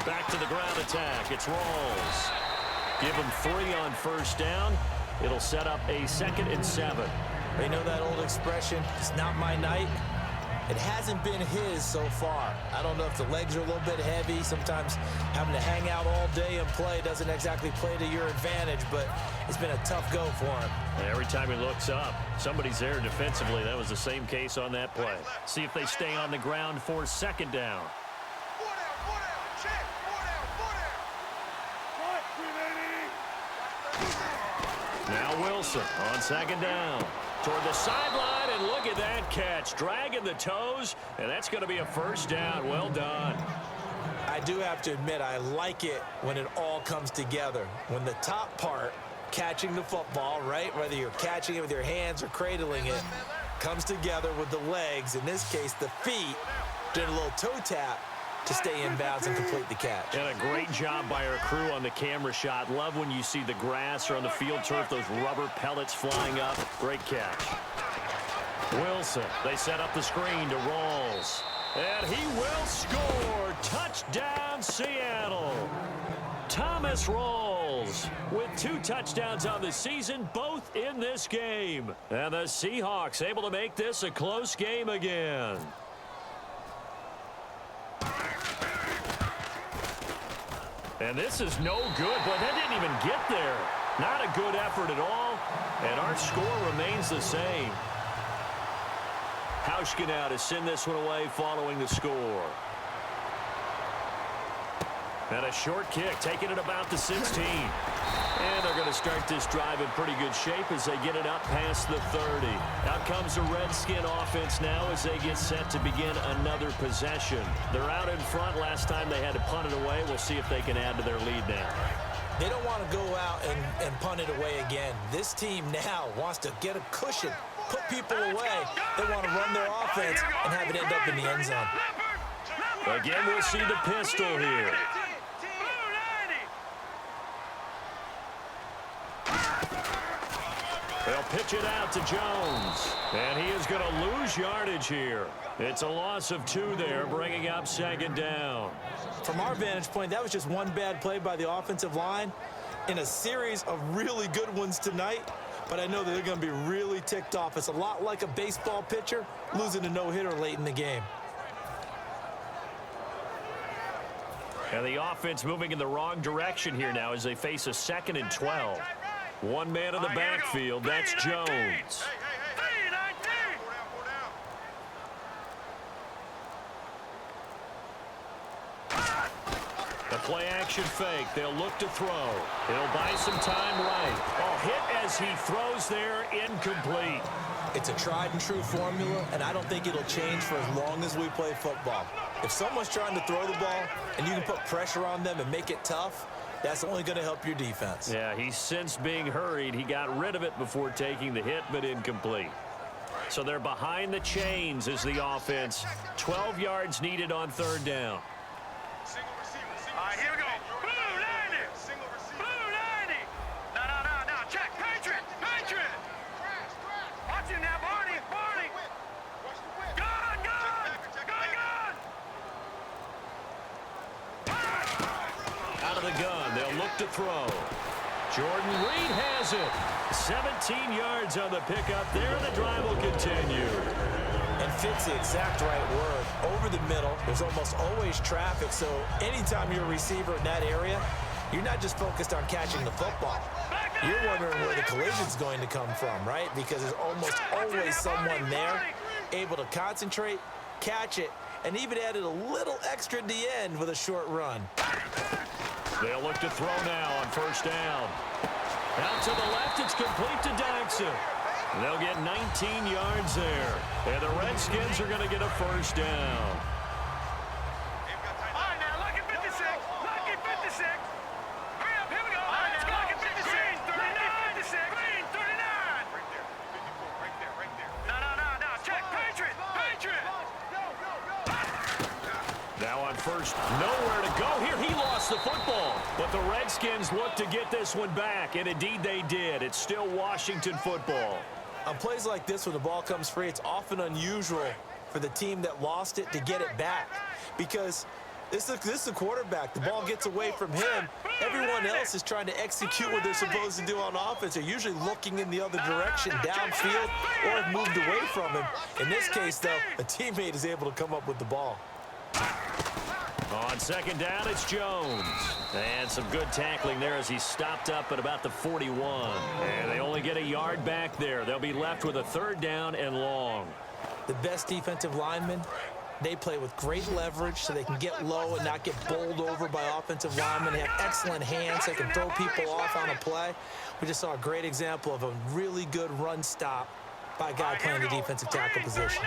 Speaker 2: Back to the ground attack. It's Rawls. Give him 3 on first down. It'll set up a 2nd and 7.
Speaker 3: They know that old expression, it's not my night. It hasn't been his so far. I don't know if the legs are a little bit heavy. Sometimes having to hang out all day and play doesn't exactly play to your advantage, but it's been a tough go for him.
Speaker 2: And every time he looks up, somebody's there defensively. That was the same case on that play. See if they stay on the ground for 2nd down. Now Wilson on 2nd down. Toward the sideline, and look at that catch. Dragging the toes, and that's going to be a first down. Well done.
Speaker 3: I I do have to admit, I like it when it all comes together. When the top part, catching the football, right, whether you're catching it with your hands or cradling it, comes together with the legs, in this case the feet, doing a little toe tap to stay in bounds and complete the catch.
Speaker 2: And a great job by our crew on the camera shot. Love when you see the grass or on the field turf, those rubber pellets flying up. Great catch. Wilson, they set up the screen to Rawls. And he will score. Touchdown, Seattle. Thomas Rawls with 2 touchdowns on the season, both in this game. And the Seahawks able to make this a close game again. And this is no good, but that didn't even get there. Not a good effort at all, and our score remains the same. Hauschka now to send this one away following the score. And a short kick, taking it about the 16. And they're going to start this drive in pretty good shape as they get it up past the 30. Out comes the Redskin offense now as they get set to begin another possession. They're out in front. Last time they had to punt it away. We'll see if they can add to their lead now.
Speaker 3: They don't want to go out and punt it away again. This team now wants to get a cushion, put people away. They want to run their offense and have it end up in the end zone.
Speaker 2: Again, we'll see the pistol here. They'll pitch it out to Jones. And he is going to lose yardage here. It's a loss of 2 there, bringing up 2nd down.
Speaker 3: From our vantage point, that was just one bad play by the offensive line in a series of really good ones tonight. But I know that they're going to be really ticked off. It's a lot like a baseball pitcher losing a no-hitter late in the game.
Speaker 2: And the offense moving in the wrong direction here now as they face a 2nd and 12. One man in the backfield, that's Jones. The play-action fake, they'll look to throw. He'll buy some time right. Oh, hit as he throws there, incomplete.
Speaker 3: It's a tried-and-true formula, and I don't think it'll change for as long as we play football. If someone's trying to throw the ball and you can put pressure on them and make it tough, that's only going to help your defense.
Speaker 2: Yeah, he's since being hurried. He got rid of it before taking the hit, but incomplete. So they're behind the chains as the offense. 12 yards needed on 3rd down.
Speaker 4: All right, here we go. Blue 90. Blue 90. No. Check. Patriot. Watch him now, Barney. Gun.
Speaker 2: Out of the gun, they'll look to throw. Jordan Reed has it. 17 yards on the pickup there, and the drive will continue.
Speaker 3: And fit's the exact right word. Over the middle, there's almost always traffic, so anytime you're a receiver in that area, you're not just focused on catching the football. You're wondering where the collision's going to come from, right? Because there's almost always someone there able to concentrate, catch it, and even added a little extra at the end with a short run.
Speaker 2: They'll look to throw now on 1st down. Out to the left, it's complete to Daxon. They'll get 19 yards there. And the Redskins are going to get a 1st down.
Speaker 4: All right, now, lucky 56. Hurry up, here we go. All right, now, lucky 56. Green 39. 56. Green 39. Right there. No. Check. Patriot.
Speaker 2: Now on 1st, nowhere to go here. He lost the football. But the Redskins look to get this one back, and indeed they did. It's still Washington football.
Speaker 3: On plays like this, when the ball comes free, it's often unusual for the team that lost it to get it back. Because this is the quarterback. The ball gets away from him. Everyone else is trying to execute what they're supposed to do on offense. They're usually looking in the other direction, downfield, or have moved away from him. In this case, though, a teammate is able to come up with the ball.
Speaker 2: On 2nd down, it's Jones. And some good tackling there as he stopped up at about the 41. And they only get a yard back there. They'll be left with a 3rd down and long.
Speaker 3: The best defensive linemen, they play with great leverage so they can get low and not get bowled over by offensive linemen. They have excellent hands. They can throw people off on a play. We just saw a great example of a really good run stop by a guy playing the defensive tackle position.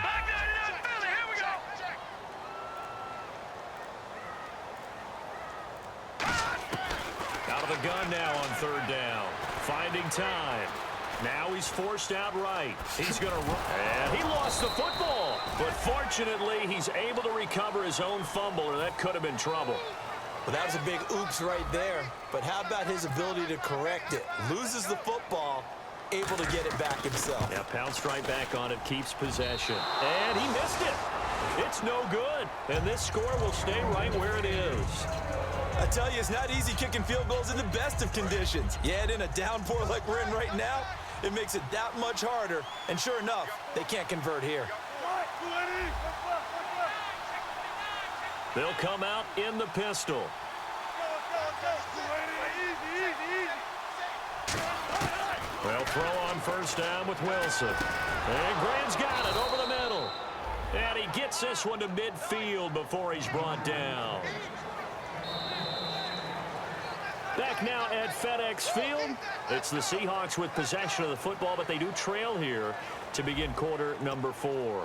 Speaker 2: gun now on third down. Finding time. Now he's forced out right. He's going to run. And he lost the football. But fortunately, he's able to recover his own fumble, or that could have been trouble.
Speaker 3: Well, that was a big oops right there. But how about his ability to correct it? Loses the football, able to get it back himself.
Speaker 2: Yeah, pounced right back on it, keeps possession. And he missed it. It's no good. And this score will stay right where it is.
Speaker 3: I tell you, it's not easy kicking field goals in the best of conditions. Yet in a downpour like we're in right now, it makes it that much harder. And sure enough, they can't convert here.
Speaker 2: They'll come out in the pistol. They'll throw on first down with Wilson. And Graham's got it over the middle. And he gets this one to midfield before he's brought down. Back now at FedEx Field. It's the Seahawks with possession of the football, but they do trail here to begin quarter number 4.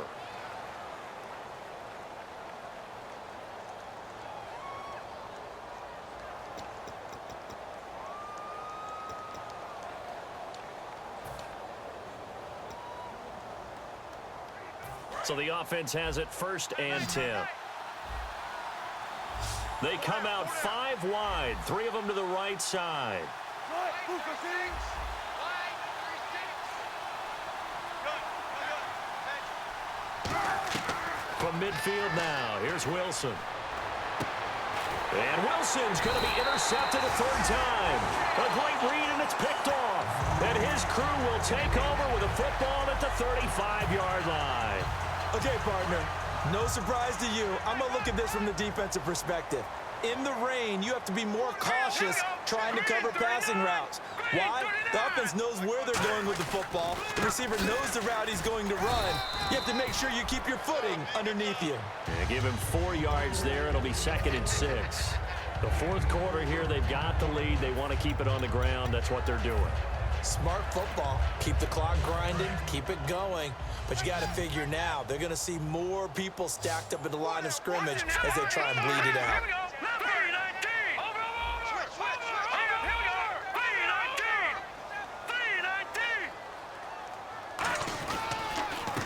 Speaker 2: So the offense has it 1st and 10. They come out 5 wide, 3 of them to the right side. From midfield now, here's Wilson. And Wilson's going to be intercepted a 3rd time. A great read, and it's picked off. And his crew will take over with a football at the 35-yard line.
Speaker 3: Okay, partner, no surprise to you. I'm going to look at this from the defensive perspective. In the rain, you have to be more cautious trying to cover passing routes. Why? The offense knows where they're going with the football. The receiver knows the route he's going to run. You have to make sure you keep your footing underneath you.
Speaker 2: Yeah, give him 4 yards there. It'll be 2nd and 6. The 4th quarter here, they've got the lead. They want to keep it on the ground. That's what they're doing.
Speaker 3: Smart football. Keep the clock grinding. Keep it going. But you got to figure now, they're going to see more people stacked up in the line of scrimmage as they try and bleed it out.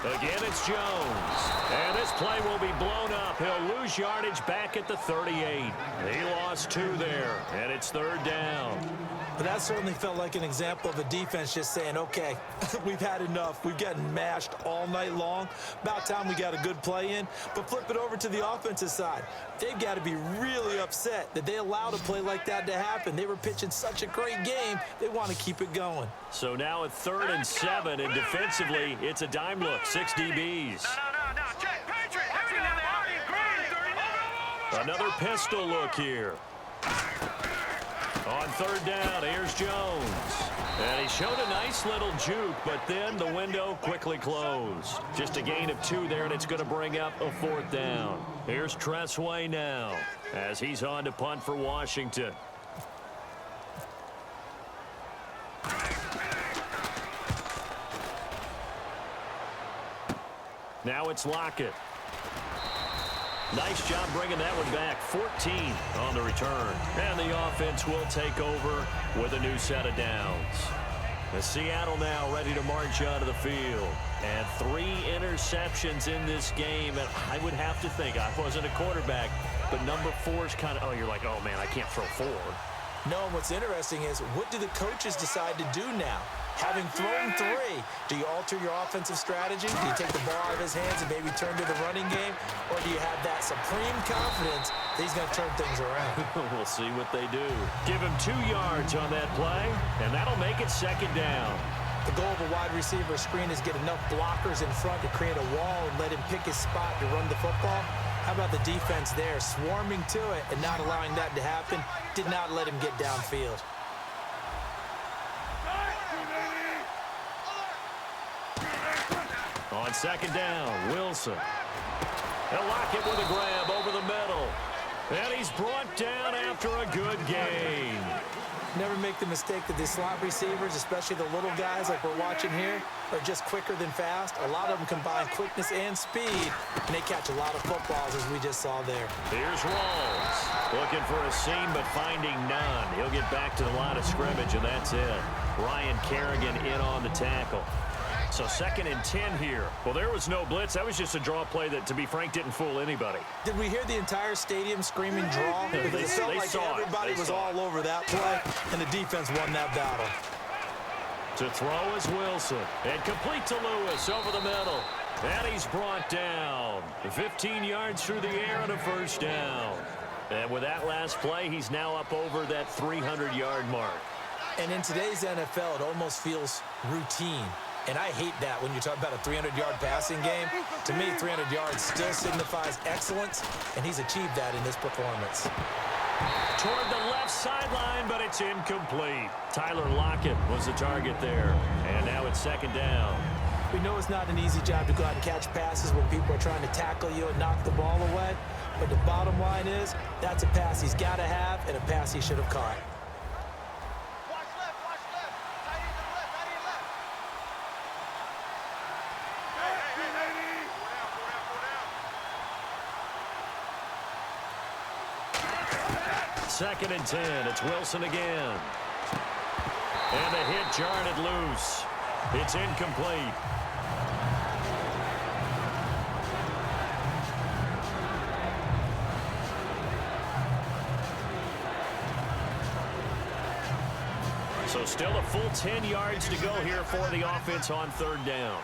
Speaker 2: Again, it's Jones. And this play will be blown up. He'll lose yardage back at the 38. He lost 2 there, and it's 3rd down.
Speaker 3: But that certainly felt like an example of a defense just saying, okay, we've had enough. We've gotten mashed all night long. About time we got a good play in. But flip it over to the offensive side. They've got to be really upset that they allowed a play like that to happen. They were pitching such a great game. They want to keep it going.
Speaker 2: So now at 3rd and 7, and defensively, it's a dime look. 6 DBs. Another pistol look here. On 3rd down, here's Jones. And he showed a nice little juke, but then the window quickly closed. Just a gain of 2 there, and it's going to bring up a 4th down. Here's Tressway now as he's on to punt for Washington. Now it's Lockett. Nice job bringing that one back. 14 on the return. And the offense will take over with a new set of downs. The Seattle now ready to march onto the field. And 3 interceptions in this game. And I would have to think, I wasn't a quarterback, but number 4 is kind of, oh, you're like, oh, man, I can't throw 4.
Speaker 3: No, and what's interesting is, what do the coaches decide to do now? Having thrown 3, do you alter your offensive strategy? Do you take the ball out of his hands and maybe turn to the running game? Or do you have that supreme confidence that he's going to turn things around?
Speaker 2: We'll see what they do. Give him 2 yards on that play, and that'll make it 2nd down.
Speaker 3: The goal of a wide receiver screen is get enough blockers in front to create a wall and let him pick his spot to run the football. How about the defense there, swarming to it and not allowing that to happen? Did not let him get downfield.
Speaker 2: On 2nd down, Wilson. They'll lock it with a grab over the middle. And he's brought down after a good gain.
Speaker 3: Never make the mistake that the slot receivers, especially the little guys like we're watching here, are just quicker than fast. A lot of them combine quickness and speed, and they catch a lot of footballs, as we just saw there.
Speaker 2: Here's Rawls. Looking for a seam, but finding none. He'll get back to the line of scrimmage, and that's it. Ryan Kerrigan in on the tackle. So 2nd and 10 here. Well, there was no blitz. That was just a draw play that, to be frank, didn't fool anybody.
Speaker 3: Did we hear the entire stadium screaming draw? Because it felt like everybody was all over that play, and the defense won that battle.
Speaker 2: To throw is Wilson. And complete to Lewis over the middle. And he's brought down. 15 yards through the air and a first down. And with that last play, he's now up over that 300-yard mark.
Speaker 3: And in today's NFL, it almost feels routine. And I hate that when you talk about a 300-yard passing game. To me, 300 yards still signifies excellence, and he's achieved that in this performance.
Speaker 2: Toward the left sideline, but it's incomplete. Tyler Lockett was the target there. And now it's 2nd down.
Speaker 3: We know it's not an easy job to go out and catch passes when people are trying to tackle you and knock the ball away. But the bottom line is, that's a pass he's got to have and a pass he should have caught.
Speaker 5: Watch left, watch left. Tight end to the left, tight end left. Hey. Go down.
Speaker 2: 2nd and 10. It's Wilson again. And the hit jarred it loose. It's incomplete. So still a full 10 yards to go here for the offense on 3rd down.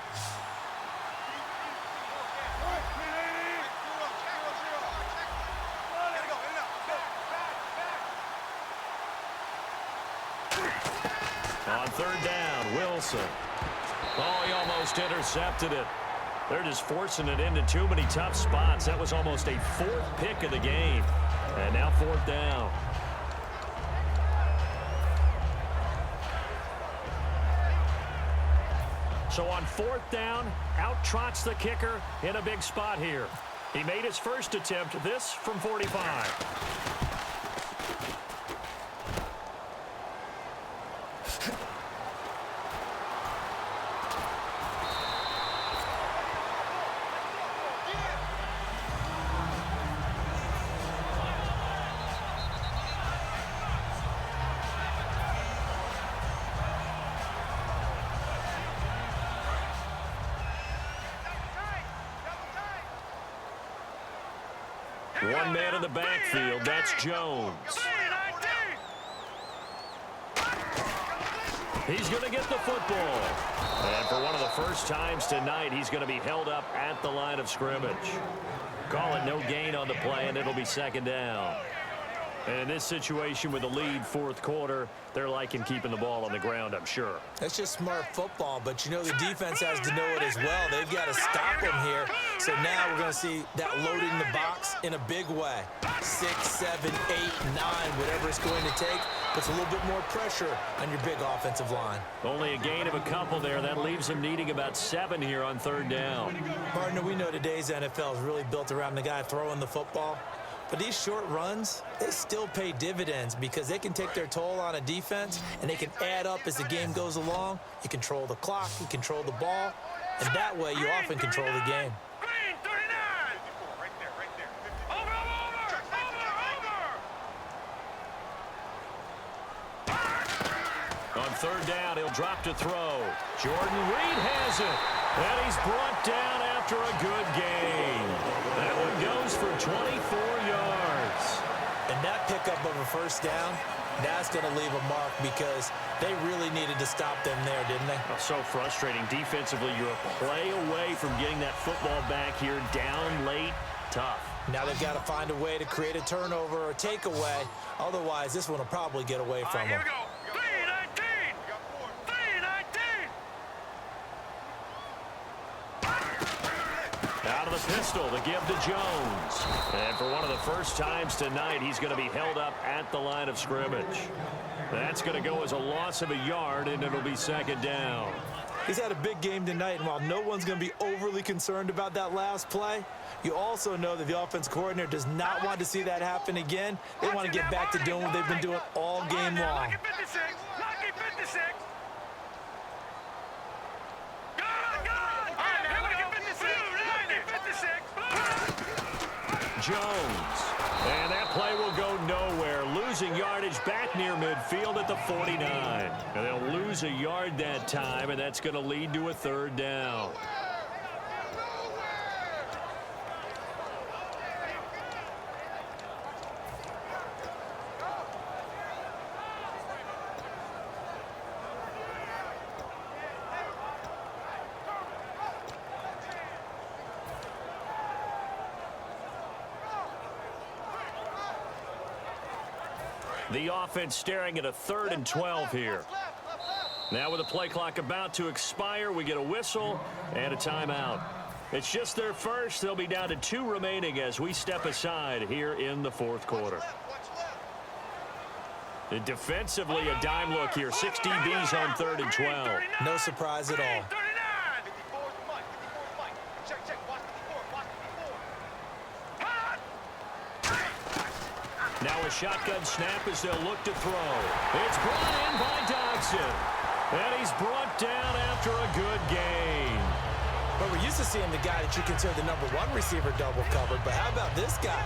Speaker 2: On 3rd down, Wilson. Oh, he almost intercepted it. They're just forcing it into too many tough spots. That was almost a 4th pick of the game. And now 4th down. So on 4th down, out trots the kicker in a big spot here. He made his first attempt, this from 45. One man in the backfield, that's Jones. He's going to get the football. And for one of the first times tonight, he's going to be held up at the line of scrimmage. Call it no gain on the play, and it'll be 2nd down. And in this situation with the lead 4th quarter, they're liking keeping the ball on the ground, I'm sure.
Speaker 3: That's just smart football, but you know the defense has to know it as well. They've got to stop him here. So now we're going to see that loading the box in a big way. 6, 7, 8, 9, whatever it's going to take, puts a little bit more pressure on your big offensive line.
Speaker 2: Only a gain of a couple there. That leaves him needing about 7 here on 3rd down.
Speaker 3: Partner, we know today's NFL is really built around the guy throwing the football. But these short runs, they still pay dividends because they can take their toll on a defense and they can add up as the game goes along. You control the clock, you control the ball, and that way you often control the game.
Speaker 4: Green 39.
Speaker 5: Right there.
Speaker 4: Over.
Speaker 2: On 3rd down, he'll drop to throw. Jordan Reed has it. And he's brought down after a good game. That one goes for 24 yards.
Speaker 3: And that pickup of a first down, that's going to leave a mark because they really needed to stop them there, didn't they?
Speaker 2: Oh, so frustrating. Defensively, you're a play away from getting that football back here. Down late, tough.
Speaker 3: Now they've got to find a way to create a turnover or takeaway. Otherwise, this one will probably get away from
Speaker 4: Here
Speaker 3: them.
Speaker 4: we go. 319. 319.
Speaker 2: Out of the pistol, the give to Jones. And for one of the first times tonight, he's going to be held up at the line of scrimmage. That's going to go as a loss of a yard, and it'll be 2nd down.
Speaker 3: He's had a big game tonight, and while no one's going to be overly concerned about that last play, you also know that the offense coordinator does not want to see that happen again. They want to get back to doing what they've been doing all game long.
Speaker 4: Lucky 56. Lucky 56. Good. All right, now, lucky 56. Lucky 56.
Speaker 2: Jones. And that play will go nowhere. Losing yardage back near midfield at the 49. And they'll lose a yard that time, and that's going to lead to a third down. The offense staring at a 3rd and 12 here. Now with the play clock about to expire, we get a whistle and a timeout. It's just their first. They'll be down to 2 remaining as we step aside here in the 4th quarter. And defensively, a dime look here. 6 DBs on 3rd and 12.
Speaker 3: No surprise at all.
Speaker 2: Now a shotgun snap as they'll look to throw. It's brought in by Dodson. And he's brought down after a good gain.
Speaker 3: But we're used to seeing the guy that you consider the #1 receiver double covered. But how about this guy?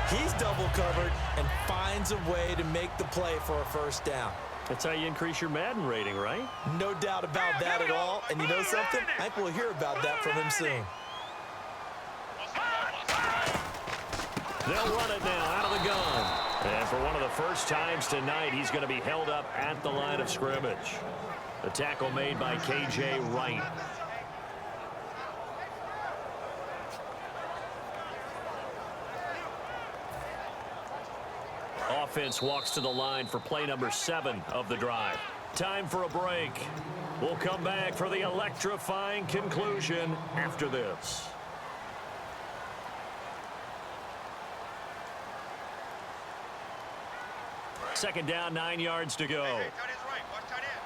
Speaker 3: He's double covered and finds a way to make the play for a first down.
Speaker 2: That's how you increase your Madden rating, right?
Speaker 3: No doubt about that at all. And you know something? I think we'll hear about that from him soon.
Speaker 2: They'll run it now out of the gun. And for one of the first times tonight, he's going to be held up at the line of scrimmage. The tackle made by K.J. Wright. Offense walks to the line for play number 7 of the drive. Time for a break. We'll come back for the electrifying conclusion after this. Second down, 9 yards to go.
Speaker 5: Hey, tight end's right. Watch tight end.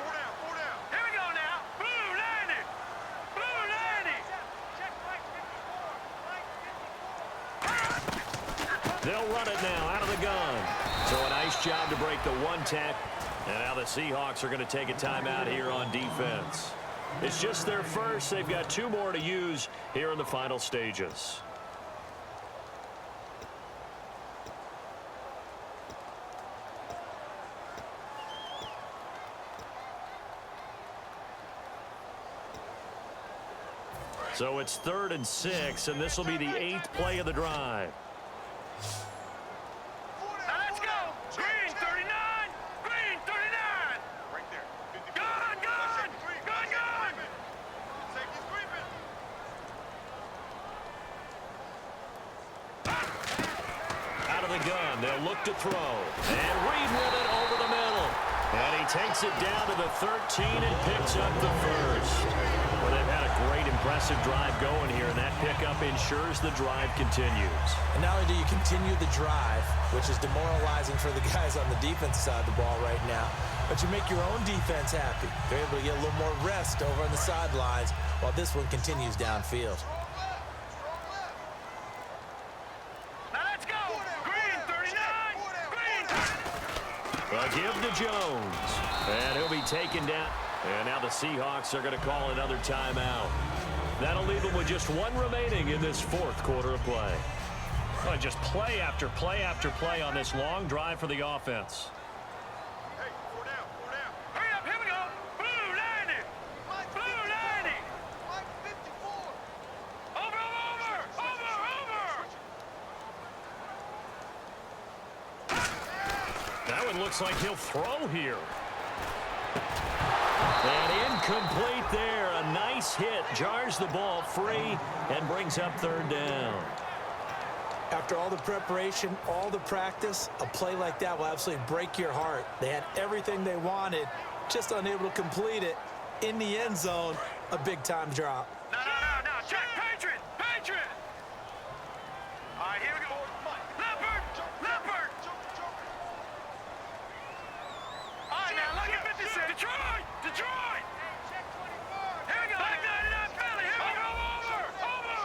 Speaker 5: 4 down, 4 down.
Speaker 4: Here we go now. Blue landing. Blue landing.
Speaker 5: Check right 54. Right 54.
Speaker 2: They'll run it now out of the gun. So a nice job to break the 1 tackle. And now the Seahawks are going to take a timeout here on defense. It's just their first. They've got 2 more to use here in the final stages. So it's 3rd and 6, and this will be the 8th play of the drive.
Speaker 4: Now let's go. Green 39. Green 39.
Speaker 5: Right there. 54.
Speaker 4: Gun, gun. Gun, gun.
Speaker 5: Safety's creeping.
Speaker 2: Out of the gun, they'll look to throw. And Reed with it over the middle. And he takes it down to the 13 and picks up the first. Well, they've had a great, impressive drive going here, and that pickup ensures the drive continues.
Speaker 3: And not only do you continue the drive, which is demoralizing for the guys on the defense side of the ball right now, but you make your own defense happy. They're able to get a little more rest over on the sidelines while this one continues downfield.
Speaker 4: Now let's go. Green 39. Green.
Speaker 2: A give to Jones. And he'll be taken down. And now the Seahawks are going to call another timeout. That'll leave them with just 1 remaining in this 4th quarter of play. Well, just play after play after play on this long drive for the offense.
Speaker 5: Hey, 4 down, 4 down.
Speaker 4: Hurry up. Here we go. Blue landing. Blue landing.
Speaker 5: Mike 54.
Speaker 4: Over.
Speaker 2: That one looks like he'll throw here. And incomplete there. A nice hit. Jars the ball free and brings up 3rd down.
Speaker 3: After all the preparation, all the practice, a play like that will absolutely break your heart. They had everything they wanted, just unable to complete it. In the end zone, a big-time drop.
Speaker 4: No. Check. Patriot. All right, here we go. Leopard. All right, now look at 56. Detroit.
Speaker 5: Check 25.
Speaker 4: Here we go. Back 99 Philly. Here we go. Over.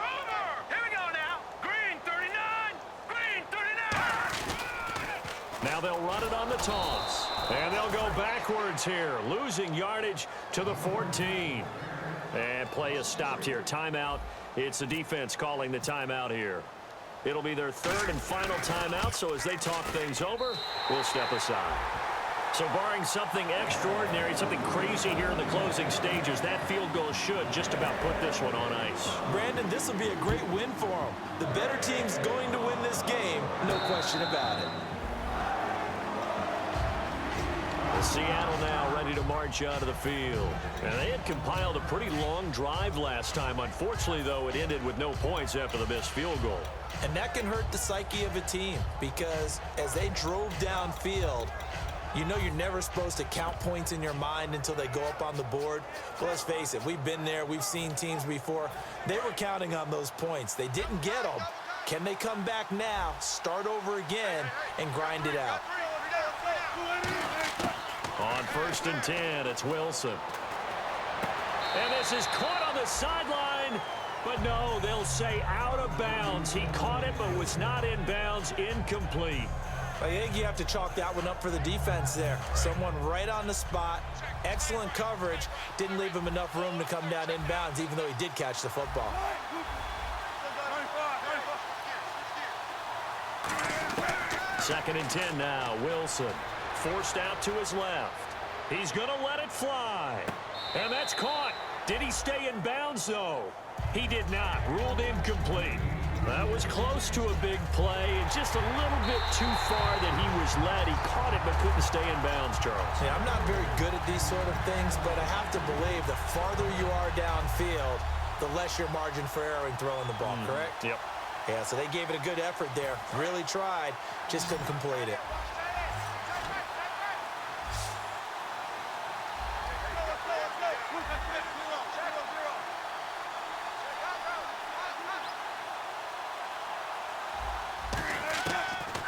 Speaker 4: Here we go now. Green 39. Green 39.
Speaker 2: Now they'll run it on the toss. And they'll go backwards here, losing yardage to the 14. And play is stopped here. Timeout It's the defense calling the timeout here. It'll be their third and final timeout, so as they talk things over, we'll step aside. So barring something extraordinary, something crazy here in the closing stages, that field goal should just about put this one on ice.
Speaker 3: Brandon, this will be a great win for them. The better team's going to win this game, no question about it.
Speaker 2: Seattle now ready to march out of the field. And they had compiled a pretty long drive last time. Unfortunately, though, it ended with no points after the missed field goal.
Speaker 3: And that can hurt the psyche of a team because as they drove downfield, you know you're never supposed to count points in your mind until they go up on the board. But let's face it, we've been there. We've seen teams before. They were counting on those points. They didn't get them. Can they come back now, start over again, and grind it out?
Speaker 2: On 1st and 10, it's Wilson. And this is caught on the sideline. But no, they'll say out of bounds. He caught it but was not in bounds. Incomplete.
Speaker 3: I think you have to chalk that one up for the defense there. Someone right on the spot. Excellent coverage. Didn't leave him enough room to come down in bounds, even though he did catch the football.
Speaker 2: 2nd and 10 now. Wilson forced out to his left. He's going to let it fly. And that's caught. Did he stay in bounds, though? He did not. Ruled incomplete. That was close to a big play and just a little bit too far that he was led. He caught it but couldn't stay in bounds, Charles.
Speaker 3: Yeah, I'm not very good at these sort of things, but I have to believe the farther you are downfield, the less your margin for error in throwing the ball, correct?
Speaker 2: Yep.
Speaker 3: Yeah, so they gave it a good effort there. Really tried, just couldn't complete it.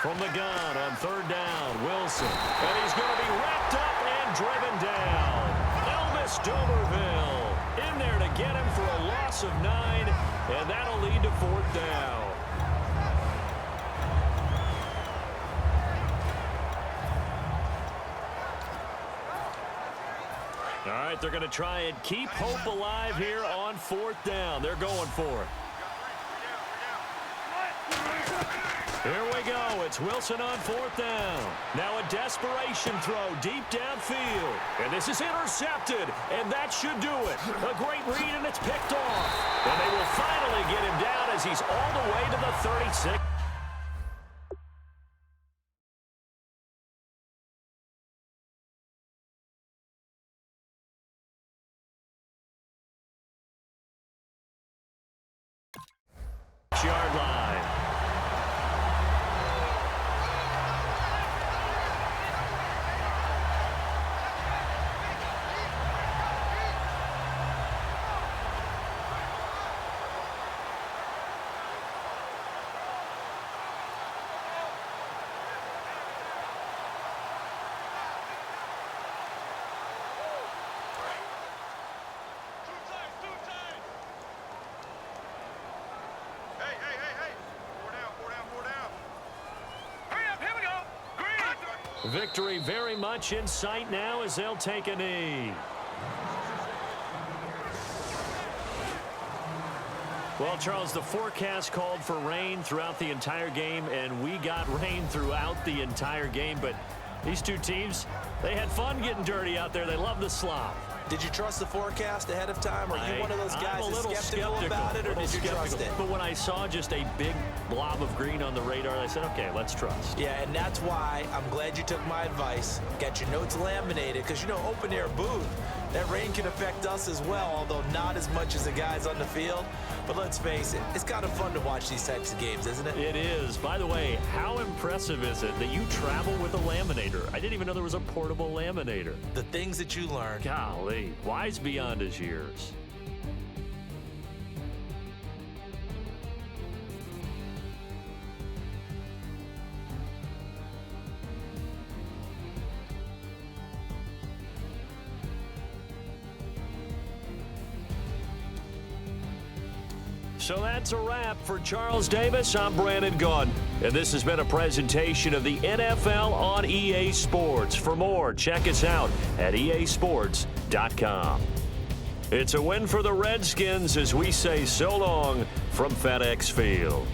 Speaker 2: From the gun on 3rd down, Wilson. And he's going to be wrapped up and driven down. Elvis Domerville in there to get him for a loss of 9, and that'll lead to 4th down. All right, they're going to try and keep hope alive here on 4th down. They're going for it. Here we go. It's Wilson on 4th down. Now a desperation throw deep downfield. And this is intercepted. And that should do it. A great read, and it's picked off. And they will finally get him down as he's all the way to the 36. Yard line. Victory very much in sight now as they'll take a knee. Well, Charles, the forecast called for rain throughout the entire game, and we got rain throughout the entire game. But these two teams, they had fun getting dirty out there. They love the slop.
Speaker 3: Did you trust the forecast ahead of time? Are you one of those guys that's skeptical about it, or did you trust it?
Speaker 2: But when I saw just a big blob of green on the radar, I said, okay, let's trust.
Speaker 3: Yeah, and that's why I'm glad you took my advice. Get your notes laminated, because, you know, open-air booth, that rain can affect us as well, although not as much as the guys on the field. But let's face it, it's kind of fun to watch these types of games, isn't it?
Speaker 2: It is. By the way, how impressive is it that you travel with a laminator? I didn't even know there was a portable laminator.
Speaker 3: The things that you learn.
Speaker 2: Golly, wise beyond his years. So that's a wrap for Charles Davis. I'm Brandon Gunn, and this has been a presentation of the NFL on EA Sports. For more, check us out at easports.com. It's a win for the Redskins as we say so long from FedEx Field.